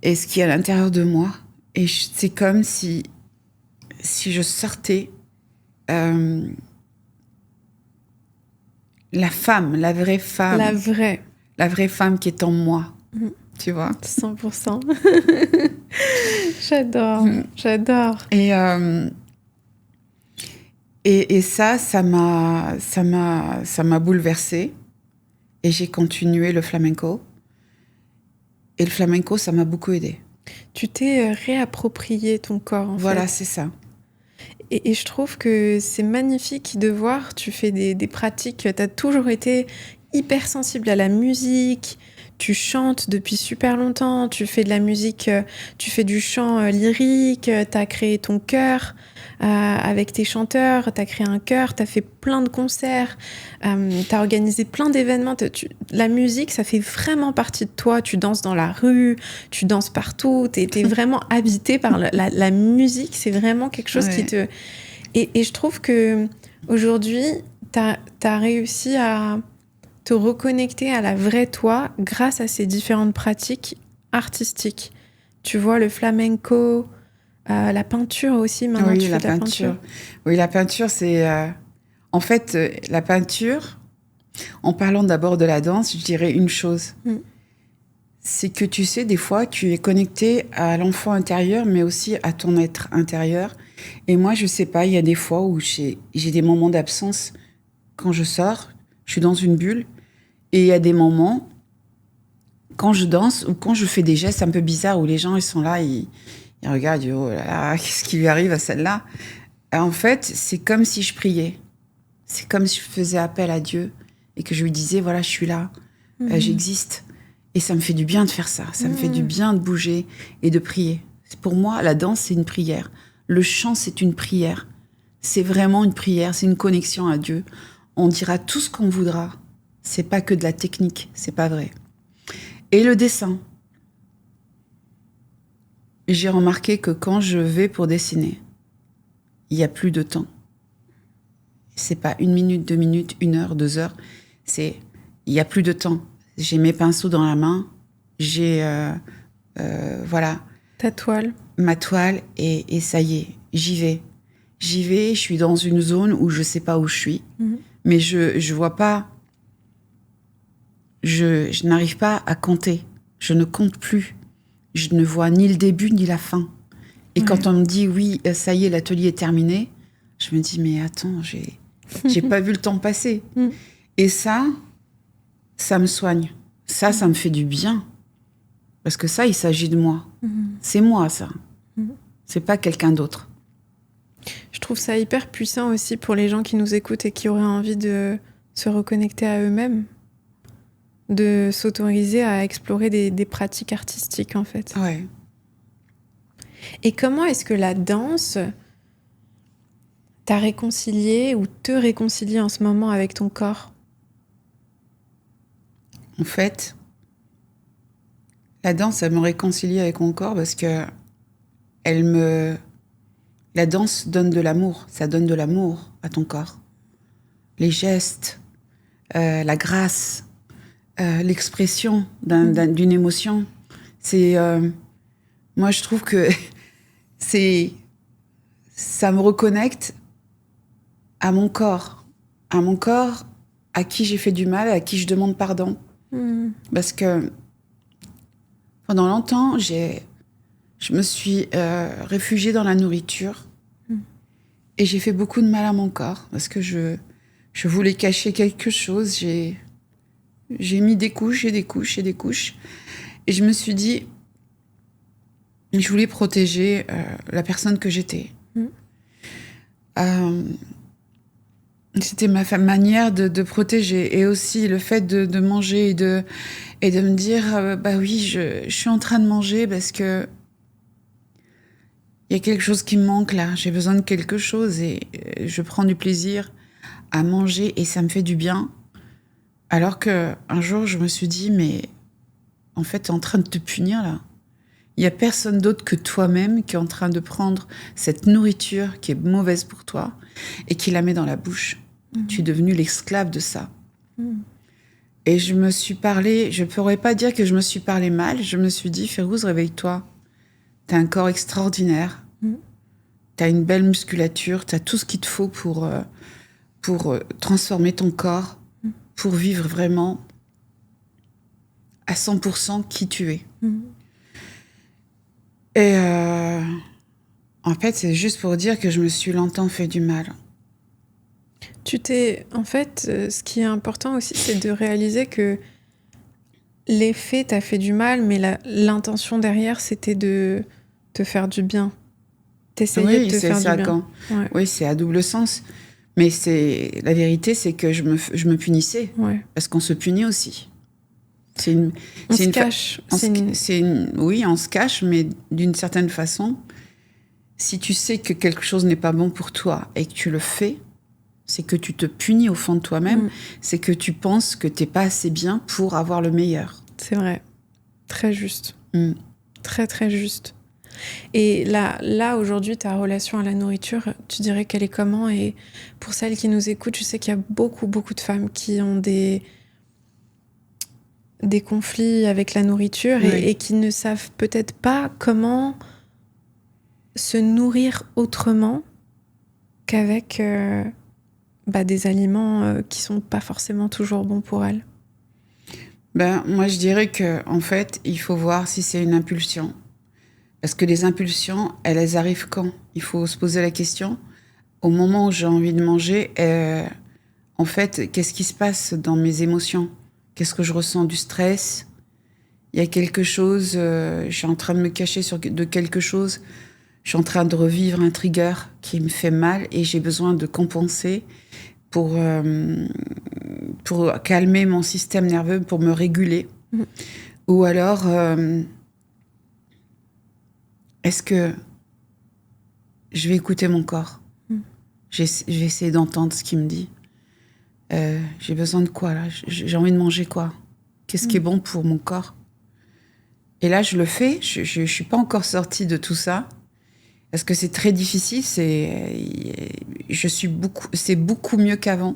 et ce qui est à l'intérieur de moi. Et c'est comme si je sortais la femme, la vraie femme. La vraie femme qui est en moi. Tu vois? 100%. J'adore. Et ça m'a bouleversée. Et j'ai continué le flamenco. Et le flamenco, ça m'a beaucoup aidée. Tu t'es réapproprié ton corps, en fait. Voilà, c'est ça. Et je trouve que c'est magnifique de voir, tu fais des pratiques, tu as toujours été hyper sensible à la musique, tu chantes depuis super longtemps, tu fais de la musique, tu fais du chant lyrique, tu as créé ton chœur avec tes chanteurs, tu as créé un chœur, tu as fait plein de concerts, tu as organisé plein d'événements. La musique, ça fait vraiment partie de toi. Tu danses dans la rue, tu danses partout, tu es vraiment habité par la musique. C'est vraiment quelque chose qui te... Et je trouve qu'aujourd'hui, tu as réussi à te reconnecter à la vraie toi grâce à ces différentes pratiques artistiques. Tu vois, le flamenco, la peinture aussi, maintenant tu fais de la peinture. Oui, la peinture, c'est... En fait, la peinture, en parlant d'abord de la danse, je dirais une chose. C'est que tu sais, des fois, tu es connecté à l'enfant intérieur, mais aussi à ton être intérieur. Et moi, je sais pas, il y a des fois où j'ai des moments d'absence. Quand je sors, je suis dans une bulle. Et il y a des moments, quand je danse ou quand je fais des gestes un peu bizarres, où les gens, ils sont là, ils regardent, ils disent, oh là là, qu'est-ce qui lui arrive à celle-là? En fait, c'est comme si je priais. C'est comme si je faisais appel à Dieu et que je lui disais, voilà, je suis là, j'existe. Et ça me fait du bien de faire ça. Ça me fait du bien de bouger et de prier. Pour moi, la danse, c'est une prière. Le chant, c'est une prière. C'est vraiment une prière, c'est une connexion à Dieu. On dira tout ce qu'on voudra. C'est pas que de la technique, c'est pas vrai. Et le dessin. J'ai remarqué que quand je vais pour dessiner, il y a plus de temps. C'est pas 1 minute, 2 minutes, 1 heure, 2 heures. Il y a plus de temps. J'ai mes pinceaux dans la main. J'ai, voilà. Ta toile. Ma toile et ça y est, j'y vais. J'y vais, je suis dans une zone où je sais pas où je suis. Mais je vois pas... Je n'arrive pas à compter. Je ne compte plus. Je ne vois ni le début ni la fin. Et quand on me dit, oui, ça y est, l'atelier est terminé, je me dis, mais attends, j'ai pas vu le temps passer. Et ça me soigne. Ça me fait du bien. Parce que ça, il s'agit de moi. C'est moi, ça. C'est pas quelqu'un d'autre. Je trouve ça hyper puissant aussi pour les gens qui nous écoutent et qui auraient envie de se reconnecter à eux-mêmes. De s'autoriser à explorer des pratiques artistiques, en fait. Ouais. Et comment est-ce que la danse t'a réconcilié ou te réconcilie en ce moment avec ton corps? En fait, la danse, elle me réconcilie avec mon corps parce que la danse donne de l'amour. Ça donne de l'amour à ton corps. Les gestes, la grâce, l'expression d'une émotion. Moi, je trouve que ça me reconnecte à mon corps, à qui j'ai fait du mal, à qui je demande pardon. Parce que pendant longtemps, je me suis réfugiée dans la nourriture et j'ai fait beaucoup de mal à mon corps parce que je voulais cacher quelque chose. J'ai mis des couches et des couches et des couches. Et je me suis dit, je voulais protéger la personne que j'étais. Euh, C'était ma manière de protéger. Et aussi le fait de manger et de me dire, bah oui, je suis en train de manger parce que il y a quelque chose qui me manque là. J'ai besoin de quelque chose et je prends du plaisir à manger et ça me fait du bien. Alors qu'un jour, je me suis dit, mais en fait, t'es en train de te punir là. Il n'y a personne d'autre que toi-même qui est en train de prendre cette nourriture qui est mauvaise pour toi et qui la met dans la bouche. Tu es devenu l'esclave de ça. Et je me suis parlé, je ne pourrais pas dire que je me suis parlé mal, je me suis dit, Férouz, réveille-toi. T'as un corps extraordinaire, t'as une belle musculature, t'as tout ce qu'il te faut pour transformer ton corps, pour vivre vraiment à 100% qui tu es. Et en fait, c'est juste pour dire que je me suis longtemps fait du mal. En fait, ce qui est important aussi, c'est de réaliser que l'effet t'a fait du mal, mais l'intention derrière, c'était de te faire du bien. T'essayais de te faire du bien. Ouais. Oui, c'est à double sens. Mais la vérité, c'est que je me punissais. Ouais. Parce qu'on se punit aussi. On se cache. Oui, on se cache, mais d'une certaine façon, si tu sais que quelque chose n'est pas bon pour toi et que tu le fais, c'est que tu te punis au fond de toi-même, c'est que tu penses que t'es pas assez bien pour avoir le meilleur. C'est vrai. Très juste. Très, très juste. Et là, aujourd'hui, ta relation à la nourriture, tu dirais qu'elle est comment? Et pour celles qui nous écoutent, je sais qu'il y a beaucoup, beaucoup de femmes qui ont des conflits avec la nourriture et qui ne savent peut-être pas comment se nourrir autrement qu'avec des aliments qui sont pas forcément toujours bons pour elles. Moi, je dirais que en fait, il faut voir si c'est une impulsion. Parce que les impulsions, elles arrivent quand? Il faut se poser la question. Au moment où j'ai envie de manger, en fait, qu'est-ce qui se passe dans mes émotions? Qu'est-ce que je ressens? Du stress? Il y a quelque chose, je suis en train de me cacher de quelque chose. Je suis en train de revivre un trigger qui me fait mal et j'ai besoin de compenser pour calmer mon système nerveux, pour me réguler. Ou alors, est-ce que je vais écouter mon corps? Je vais essayer d'entendre ce qu'il me dit. J'ai besoin de quoi, là? J'ai envie de manger quoi? Qu'est-ce qui est bon pour mon corps? Et là, je le fais. Je ne suis pas encore sortie de tout ça. Parce que c'est très difficile. C'est beaucoup mieux qu'avant.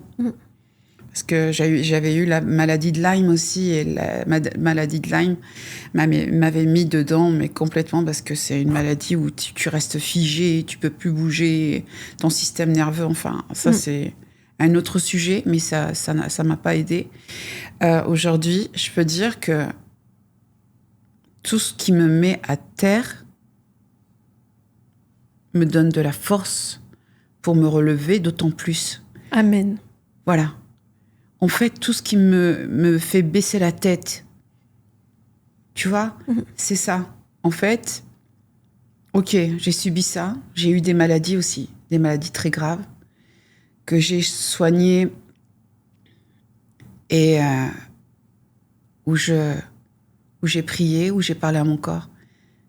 Parce que j'avais eu la maladie de Lyme aussi. Et la maladie de Lyme m'avait mis dedans, mais complètement, parce que c'est une maladie où tu restes figé, tu peux plus bouger, ton système nerveux, enfin, ça c'est un autre sujet, mais ça m'a pas aidé. Aujourd'hui, je peux dire que tout ce qui me met à terre me donne de la force pour me relever d'autant plus. Amen. Voilà. En fait, tout ce qui me fait baisser la tête, tu vois, c'est ça. En fait, ok, j'ai subi ça. J'ai eu des maladies aussi, des maladies très graves, que j'ai soignées et où j'ai prié, où j'ai parlé à mon corps.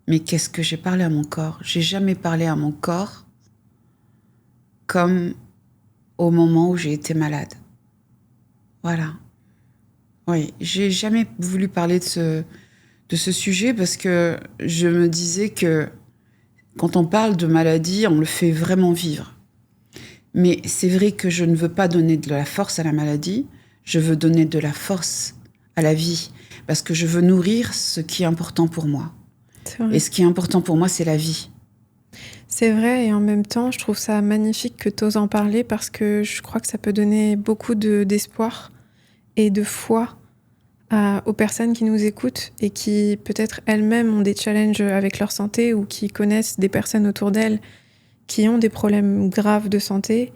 Mais qu'est-ce que j'ai parlé à mon corps? J'ai jamais parlé à mon corps comme au moment où j'ai été malade. Voilà. Oui, j'ai jamais voulu parler de ce sujet parce que je me disais que quand on parle de maladie, on le fait vraiment vivre. Mais c'est vrai que je ne veux pas donner de la force à la maladie, je veux donner de la force à la vie parce que je veux nourrir ce qui est important pour moi. Et ce qui est important pour moi, c'est la vie. C'est vrai, et en même temps, je trouve ça magnifique que tu oses en parler parce que je crois que ça peut donner beaucoup d'espoir et de foi aux personnes qui nous écoutent et qui peut-être elles-mêmes ont des challenges avec leur santé ou qui connaissent des personnes autour d'elles qui ont des problèmes graves de santé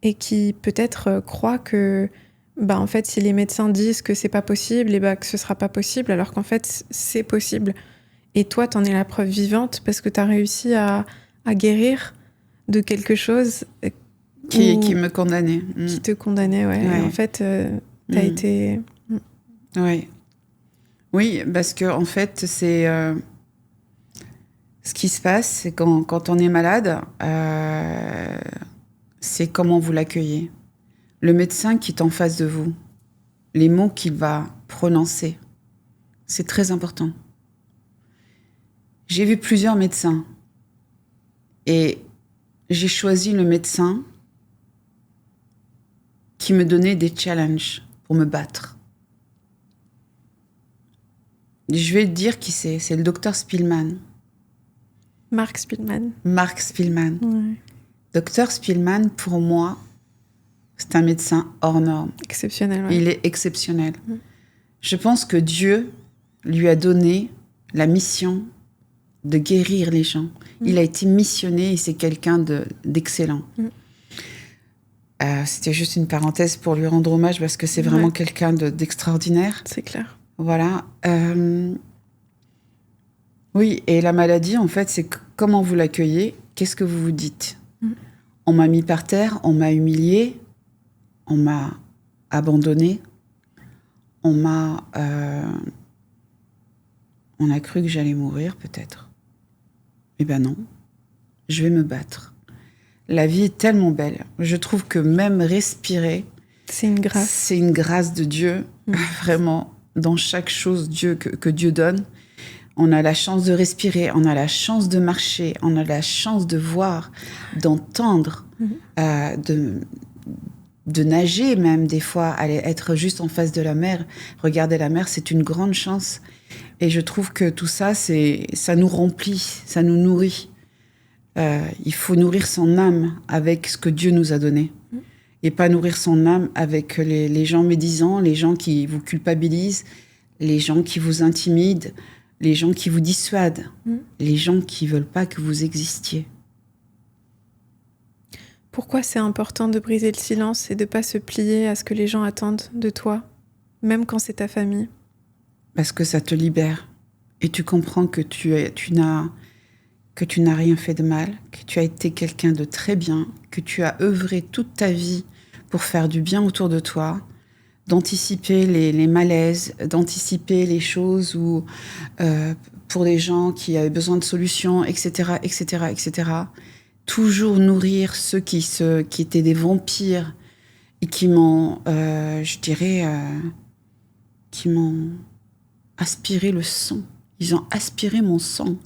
et qui peut-être croient que bah en fait, si les médecins disent que c'est pas possible, et bah que ce sera pas possible, alors qu'en fait, c'est possible. Et toi, t'en es la preuve vivante parce que t'as réussi à guérir de quelque chose Qui me condamnait. qui te condamnait, ouais. Ouais. Et en fait, t'as été... Ouais. Oui, parce que en fait, c'est ce qui se passe, c'est quand on est malade, c'est comment vous l'accueillez. Le médecin qui est en face de vous, les mots qu'il va prononcer, c'est très important. J'ai vu plusieurs médecins et j'ai choisi le médecin qui me donnait des challenges pour me battre. Je vais te dire qui c'est le docteur Spielman. Mark Spielman. Mark Spielman. Ouais. Docteur Spielman, pour moi, c'est un médecin hors norme. Exceptionnel, ouais. Il est exceptionnel. Je pense que Dieu lui a donné la mission de guérir les gens. Il a été missionné et c'est quelqu'un d'excellent. C'était juste une parenthèse pour lui rendre hommage parce que c'est vraiment quelqu'un d'extraordinaire. C'est clair. Voilà. Oui, et la maladie, en fait, c'est comment vous l'accueillez, qu'est-ce que vous vous dites. On m'a mis par terre, on m'a humilié, on m'a abandonné, on a cru que j'allais mourir, peut-être. Eh ben non, je vais me battre. La vie est tellement belle. Je trouve que même respirer, c'est une grâce. C'est une grâce de Dieu, vraiment. Dans chaque chose que Dieu donne, on a la chance de respirer, on a la chance de marcher, on a la chance de voir, d'entendre, de nager même des fois, aller être juste en face de la mer, regarder la mer, c'est une grande chance. Et je trouve que tout ça, ça nous remplit, ça nous nourrit. Il faut nourrir son âme avec ce que Dieu nous a donné. Et pas nourrir son âme avec les gens médisants, les gens qui vous culpabilisent, les gens qui vous intimident, les gens qui vous dissuadent, les gens qui veulent pas que vous existiez. Pourquoi c'est important de briser le silence et de pas se plier à ce que les gens attendent de toi, même quand c'est ta famille? Parce que ça te libère. Et tu comprends que tu n'as rien fait de mal, que tu as été quelqu'un de très bien, que tu as œuvré toute ta vie pour faire du bien autour de toi, d'anticiper les malaises, d'anticiper les choses où, pour des gens qui avaient besoin de solutions, etc., etc., etc. Toujours nourrir ceux qui étaient des vampires et qui m'ont, qui m'ont aspiré le sang. Ils ont aspiré mon sang.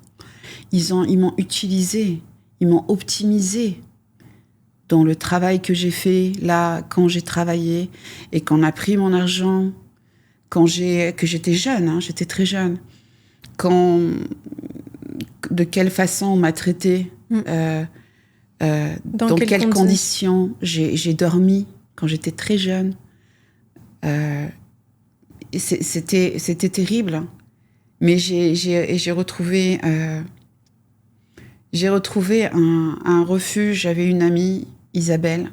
Ils m'ont utilisé, ils m'ont optimisé dans le travail que j'ai fait, là, quand j'ai travaillé et qu'on a pris mon argent, que j'étais jeune, hein, j'étais très jeune, de quelle façon on m'a traitée, dans quelles conditions j'ai dormi quand j'étais très jeune. C'était terrible, hein. Mais j'ai retrouvé un refuge. J'avais une amie, Isabelle.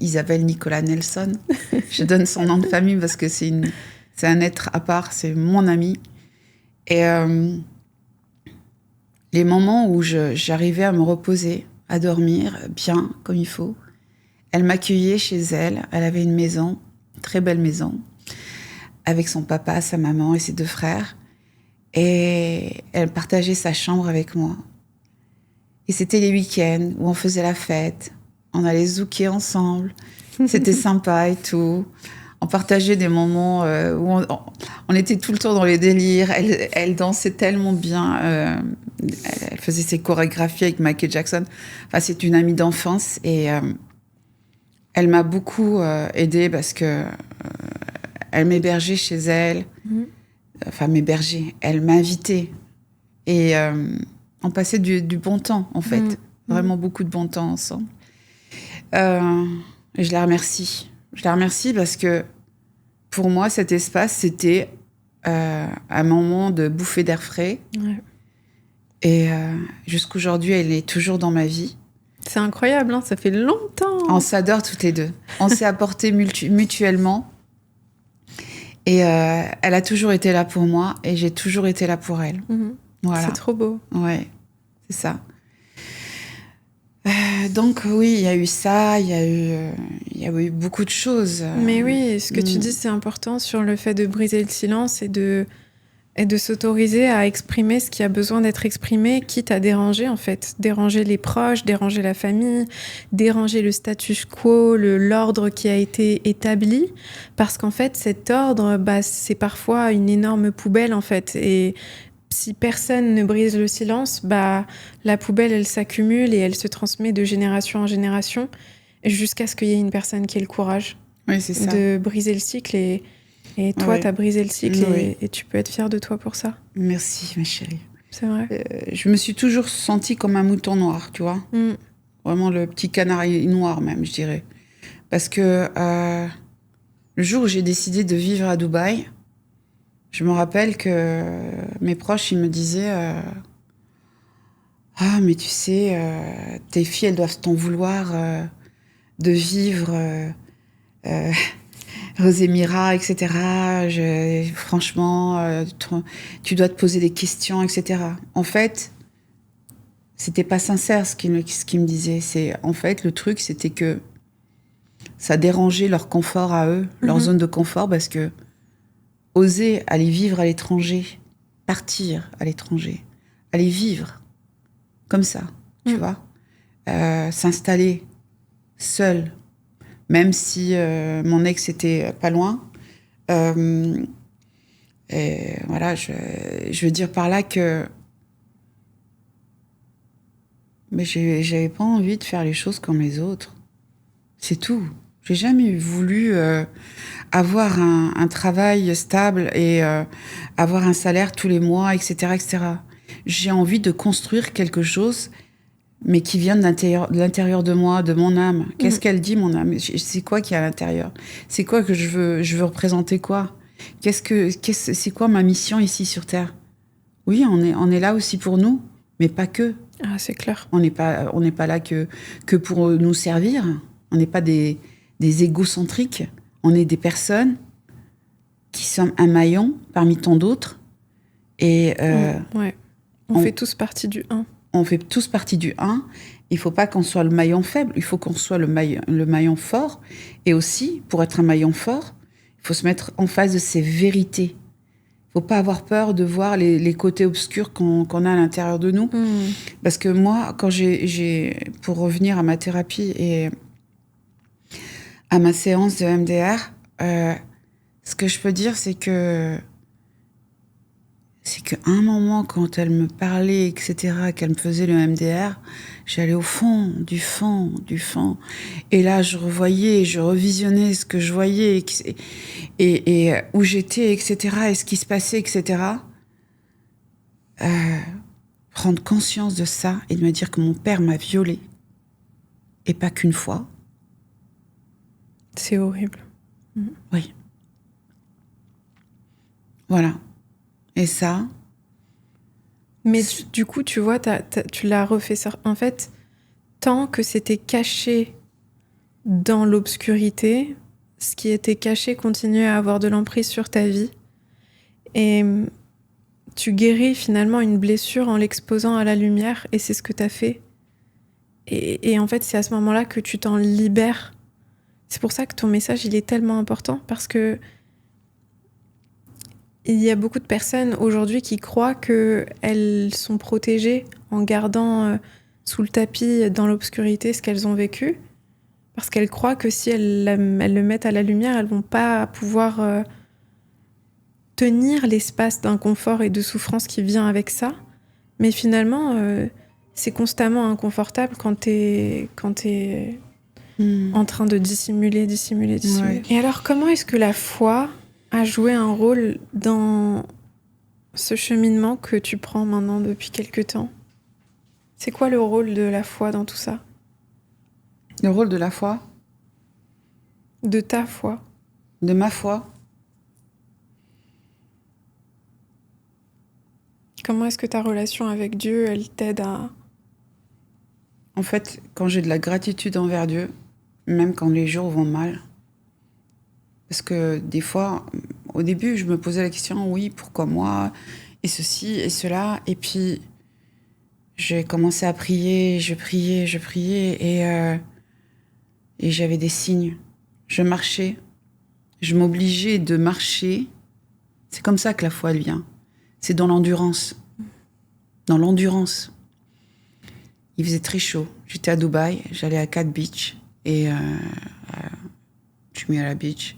Isabelle Nicolas Nelson. Je donne son nom de famille parce que c'est un être à part, c'est mon amie. Et les moments où j'arrivais à me reposer, à dormir bien, comme il faut, elle m'accueillait chez elle. Elle avait une maison, une très belle maison, avec son papa, sa maman et ses 2 frères. Et elle partageait sa chambre avec moi. Et c'était les week-ends où on faisait la fête. On allait zouker ensemble. C'était sympa et tout. On partageait des moments où on était tout le temps dans les délires. Elle dansait tellement bien. Elle faisait ses chorégraphies avec Michael Jackson. Enfin, c'est une amie d'enfance. Et elle m'a beaucoup aidée parce que elle m'hébergeait chez elle. Enfin, m'hébergeait. Elle m'invitait. Et on passait du bon temps, en fait. Vraiment beaucoup de bon temps ensemble. Et je la remercie. Je la remercie parce que, pour moi, cet espace, c'était un moment de bouffée d'air frais. Ouais. Et jusqu'aujourd'hui, elle est toujours dans ma vie. C'est incroyable, hein, ça fait longtemps. On s'adore toutes les deux. On s'est apporté mutuellement. Et elle a toujours été là pour moi et j'ai toujours été là pour elle. Voilà. C'est trop beau. Ouais, c'est ça. Donc oui, il y a eu ça, il y a eu beaucoup de choses. Mais oui, ce que tu dis, c'est important sur le fait de briser le silence et de s'autoriser à exprimer ce qui a besoin d'être exprimé, quitte à déranger en fait. Déranger les proches, déranger la famille, déranger le status quo, l'ordre qui a été établi. Parce qu'en fait, cet ordre, c'est parfois une énorme poubelle en fait. Et si personne ne brise le silence, la poubelle, elle s'accumule et elle se transmet de génération en génération jusqu'à ce qu'il y ait une personne qui ait le courage de briser le cycle. Et toi, t'as brisé le cycle et tu peux être fière de toi pour ça. Merci, ma chérie. C'est vrai. Je me suis toujours sentie comme un mouton noir, tu vois. Vraiment le petit canari noir même, je dirais. Parce que le jour où j'ai décidé de vivre à Dubaï, je me rappelle que mes proches, ils me disaient « Ah, mais tu sais, tes filles, elles doivent t'en vouloir de vivre aux Émirats, etc. Franchement, tu dois te poser des questions, etc. » En fait, c'était pas sincère ce qu'ils me disaient. En fait, le truc, c'était que ça dérangeait leur confort à eux, leur zone de confort, parce que oser aller vivre à l'étranger, partir à l'étranger, aller vivre comme ça, tu vois, s'installer seul, même si mon ex était pas loin. Et voilà, je veux dire par là que mais j'avais pas envie de faire les choses comme les autres. C'est tout. J'ai jamais voulu avoir un travail stable et avoir un salaire tous les mois, etc., etc. J'ai envie de construire quelque chose, mais qui vient de l'intérieur de moi, de mon âme. Qu'est-ce qu'elle dit, mon âme? C'est quoi qui est à l'intérieur? C'est quoi que je veux représenter quoi? C'est quoi ma mission ici sur Terre? Oui, on est là aussi pour nous, mais pas que. Ah, c'est clair. On n'est pas là que pour nous servir. On n'est pas des égocentriques. On est des personnes qui sommes un maillon parmi tant d'autres. Et on fait tous partie du 1. On fait tous partie du 1. Il ne faut pas qu'on soit le maillon faible. Il faut qu'on soit le maillon fort. Et aussi, pour être un maillon fort, il faut se mettre en face de ses vérités. Il ne faut pas avoir peur de voir les côtés obscurs qu'on a à l'intérieur de nous. Parce que moi, quand pour revenir à ma thérapie et à ma séance de MDR, ce que je peux dire, c'est qu'à un moment, quand elle me parlait, etc., qu'elle me faisait le MDR, j'allais au fond, du fond. Et là, je revoyais, je revisionnais ce que je voyais et où j'étais, etc., et ce qui se passait, etc. Prendre conscience de ça et de me dire que mon père m'a violée. Et pas qu'une fois. C'est horrible. Oui. Voilà. Et ça... Mais du coup, tu vois, tu l'as refait ça. En fait, tant que c'était caché dans l'obscurité, ce qui était caché continuait à avoir de l'emprise sur ta vie. Et tu guéris finalement une blessure en l'exposant à la lumière, et c'est ce que tu as fait. Et en fait, c'est à ce moment-là que tu t'en libères. C'est pour ça que ton message, il est tellement important, parce que il y a beaucoup de personnes aujourd'hui qui croient qu'elles sont protégées en gardant sous le tapis, dans l'obscurité, ce qu'elles ont vécu, parce qu'elles croient que si elles le mettent à la lumière, elles vont pas pouvoir tenir l'espace d'inconfort et de souffrance qui vient avec ça. Mais finalement, c'est constamment inconfortable quand t'es en train de dissimuler. Ouais. Et alors, comment est-ce que la foi a joué un rôle dans ce cheminement que tu prends maintenant depuis quelque temps? C'est quoi le rôle de la foi dans tout ça? Le rôle de la foi? De ta foi? De ma foi? Comment est-ce que ta relation avec Dieu, elle t'aide à... En fait, quand j'ai de la gratitude envers Dieu, même quand les jours vont mal. Parce que des fois, au début, je me posais la question, oui, pourquoi moi? Et ceci et cela. Et puis, j'ai commencé à prier, je priais. Et j'avais des signes. Je marchais. Je m'obligeais de marcher. C'est comme ça que la foi, elle vient. C'est dans l'endurance. Dans l'endurance. Il faisait très chaud. J'étais à Dubaï, j'allais à Cat Beach. Et Jumeirah Beach.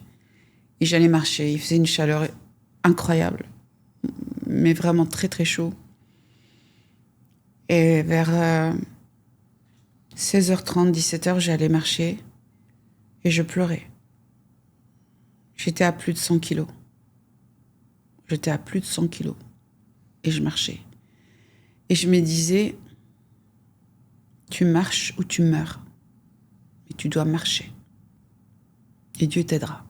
Et j'allais marcher. Il faisait une chaleur incroyable. Mais vraiment très, très chaud. Et vers 16h30, 17h, j'allais marcher. Et je pleurais. J'étais à plus de 100 kilos. J'étais à plus de 100 kilos. Et je marchais. Et je me disais, tu marches ou tu meurs. Mais tu dois marcher. Et Dieu t'aidera.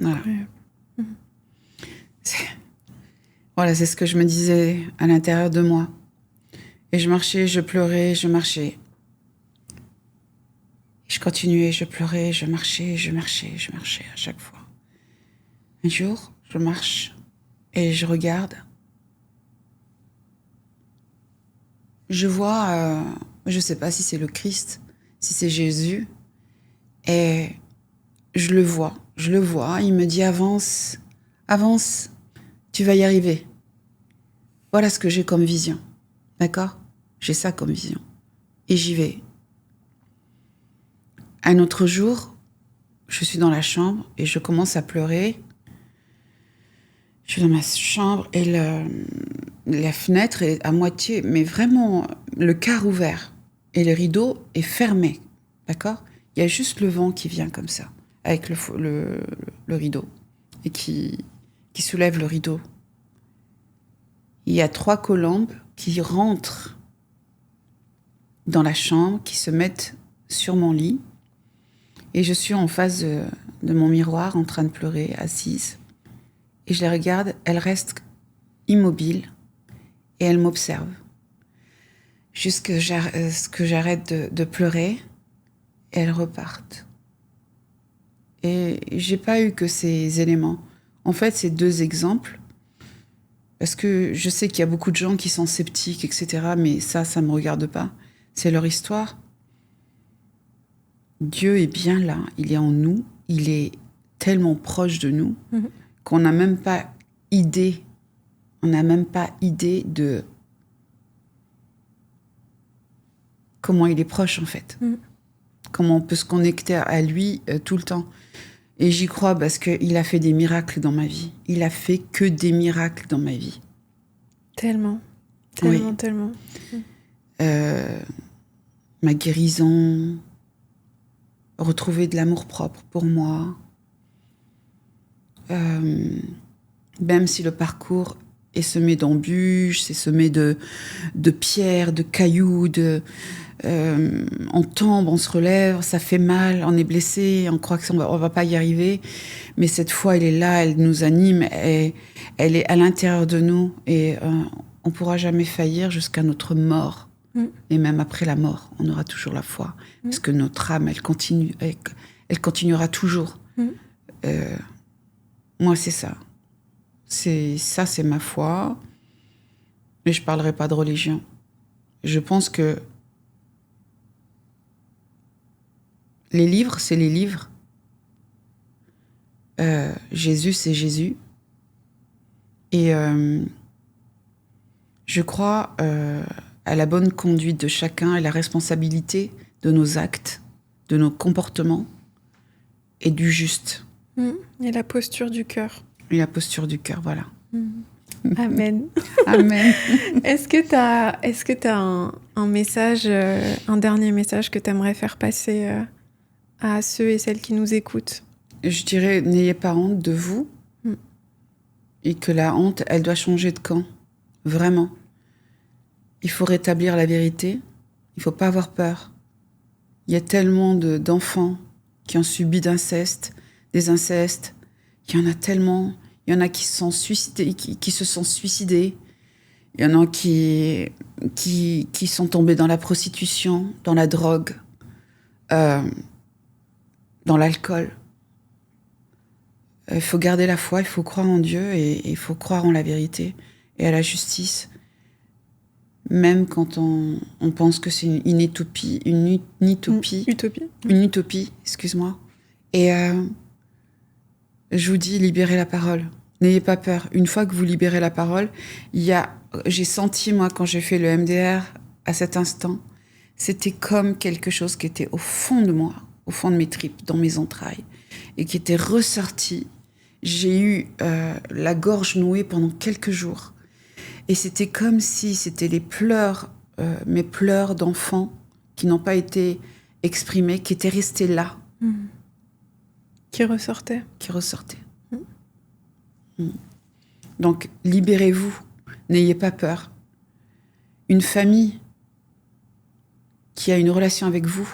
Voilà. Ouais. Voilà, c'est ce que je me disais à l'intérieur de moi. Et je marchais, je pleurais, je marchais. Je continuais, je pleurais, je marchais à chaque fois. Un jour, je marche et je regarde. Je vois, je ne sais pas si c'est le Christ, si c'est Jésus. Et je le vois. Il me dit avance, avance, tu vas y arriver. Voilà ce que j'ai comme vision. D'accord? J'ai ça comme vision. Et j'y vais. Un autre jour, je suis dans la chambre et je commence à pleurer. Je suis dans ma chambre et la fenêtre est à moitié, mais vraiment le quart ouvert. Et le rideau est fermé. D'accord? Il y a juste le vent qui vient comme ça, avec le rideau, et qui soulève le rideau. Il y a 3 colombes qui rentrent dans la chambre, qui se mettent sur mon lit. Et je suis en face de mon miroir, en train de pleurer, assise. Et je les regarde, elles restent immobiles et elles m'observent. Jusqu'à ce que j'arrête de pleurer, et elles repartent. Et j'ai pas eu que ces éléments. En fait, c'est 2 exemples. Parce que je sais qu'il y a beaucoup de gens qui sont sceptiques, etc. Mais ça me regarde pas. C'est leur histoire. Dieu est bien là, il est en nous, il est tellement proche de nous qu'on n'a même pas idée, de comment il est proche en fait. Comment on peut se connecter à lui tout le temps. Et j'y crois parce qu'il a fait des miracles dans ma vie. Il a fait que des miracles dans ma vie. Tellement. Ma guérison, retrouver de l'amour-propre pour moi. Même si le parcours est semé d'embûches, c'est semé de pierres, de cailloux, on tombe, on se relève, ça fait mal, on est blessé, on croit qu'on va pas y arriver. Mais cette foi, elle est là, elle nous anime, et elle est à l'intérieur de nous. Et on pourra jamais faillir jusqu'à notre mort. Et même après la mort, on aura toujours la foi. Parce que notre âme, elle continuera toujours. Moi, c'est ça. C'est ma foi. Mais je parlerai pas de religion. Je pense que les livres, c'est les livres. Jésus, c'est Jésus. Et je crois à la bonne conduite de chacun et la responsabilité de nos actes, de nos comportements et du juste. Et la posture du cœur. Et la posture du cœur, voilà. Amen. Amen. Est-ce que t'as un message, un dernier message que tu aimerais faire passer à ceux et celles qui nous écoutent? Je dirais, n'ayez pas honte de vous. Et que la honte, elle doit changer de camp. Vraiment. Il faut rétablir la vérité. Il ne faut pas avoir peur. Il y a tellement d'enfants qui ont subi des incestes. Il y en a tellement. Il y en a qui se sont suicidés. Il y en a qui sont tombés dans la prostitution, dans la drogue. dans l'alcool. Il faut garder la foi, il faut croire en Dieu et il faut croire en la vérité et à la justice. Même quand on pense que c'est une utopie, excuse-moi. Et je vous dis, libérez la parole. N'ayez pas peur. Une fois que vous libérez la parole, j'ai senti, moi, quand j'ai fait le MDR, à cet instant, c'était comme quelque chose qui était au fond de moi, au fond de mes tripes, dans mes entrailles, et qui était ressorti. J'ai eu la gorge nouée pendant quelques jours. Et c'était comme si c'était les pleurs, mes pleurs d'enfant qui n'ont pas été exprimés, qui étaient restés là. Qui ressortaient. Donc, libérez-vous. N'ayez pas peur. Une famille qui a une relation avec vous,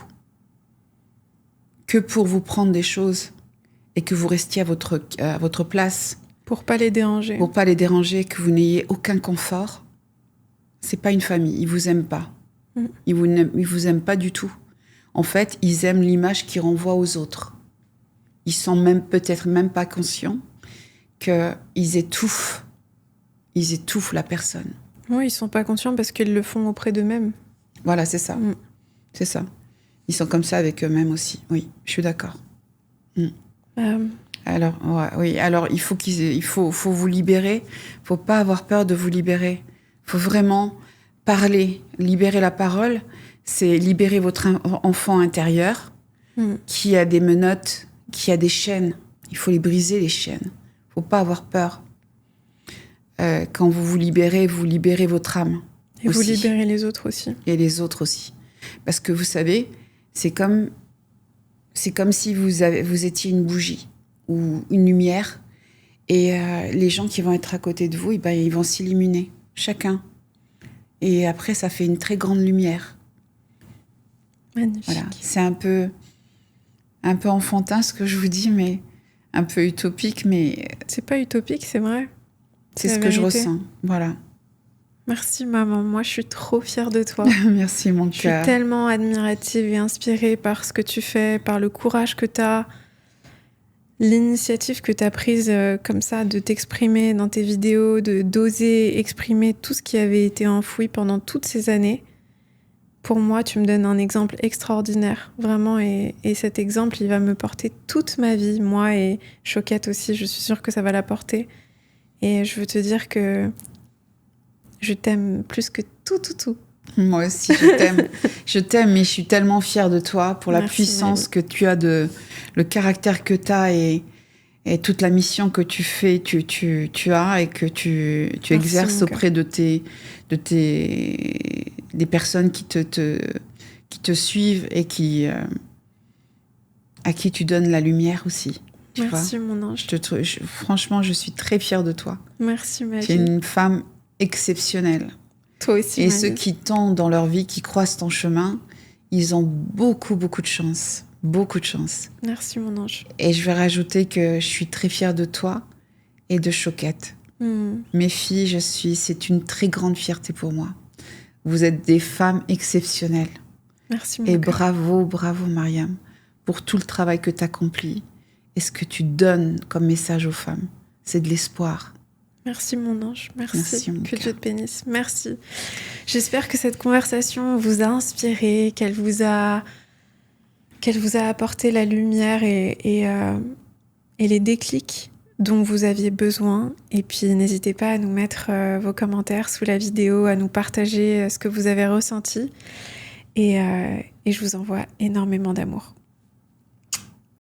que pour vous prendre des choses et que vous restiez à votre place. Pour pas les déranger. Que vous n'ayez aucun confort. C'est pas une famille. Ils vous aiment pas. Ils vous aiment pas du tout. En fait, ils aiment l'image qu'ils renvoient aux autres. Ils sont peut-être même pas conscients qu'ils étouffent la personne. Oui, ils sont pas conscients parce qu'ils le font auprès d'eux-mêmes. Voilà, c'est ça. C'est ça. Ils sont comme ça avec eux-mêmes aussi. Oui, je suis d'accord. Alors, alors il faut vous libérer. Il faut pas avoir peur de vous libérer. Il faut vraiment parler, libérer la parole. C'est libérer votre enfant intérieur qui a des menottes, qui a des chaînes. Il faut les briser, les chaînes. Il faut pas avoir peur. Quand vous libérez votre âme. Et aussi. Vous libérez les autres aussi. Et les autres aussi. Parce que vous savez, c'est comme si vous étiez une bougie ou une lumière et les gens qui vont être à côté de vous, ils vont s'illuminer, chacun. Et après, ça fait une très grande lumière. Magnifique. Voilà. C'est un peu enfantin ce que je vous dis, mais un peu utopique, mais... C'est pas utopique, c'est vrai. C'est ce que je ressens, voilà. Merci maman, moi je suis trop fière de toi. Merci mon cœur. Je suis tellement admirative et inspirée par ce que tu fais, par le courage que tu as, l'initiative que tu as prise comme ça de t'exprimer dans tes vidéos, d'oser exprimer tout ce qui avait été enfoui pendant toutes ces années. Pour moi, tu me donnes un exemple extraordinaire, vraiment, et cet exemple, il va me porter toute ma vie, moi et Choquette aussi, je suis sûre que ça va la porter. Et je veux te dire que je t'aime plus que tout. Moi aussi, je t'aime. Je t'aime, mais je suis tellement fière de toi pour la puissance que tu as, le caractère que tu as et toute la mission que tu fais, tu as et que tu exerces auprès des personnes qui te suivent et à qui tu donnes la lumière aussi. Merci mon ange. Franchement, je suis très fière de toi. Merci ma vie. Tu es une femme exceptionnelle. Toi aussi. Et ceux qui t'ont dans leur vie, qui croisent ton chemin, ils ont beaucoup de chance. Beaucoup de chance. Merci mon ange. Et je vais rajouter que je suis très fière de toi et de Choquette. Mes filles, c'est une très grande fierté pour moi. Vous êtes des femmes exceptionnelles. Merci mon Et cœur. bravo Mariam, pour tout le travail que tu accomplis. Et ce que tu donnes comme message aux femmes, c'est de l'espoir. Merci mon ange, merci mon que cœur. Dieu te bénisse, merci. J'espère que cette conversation vous a inspiré, qu'elle vous a apporté la lumière et les déclics dont vous aviez besoin. Et puis n'hésitez pas à nous mettre vos commentaires sous la vidéo, à nous partager ce que vous avez ressenti. Et je vous envoie énormément d'amour.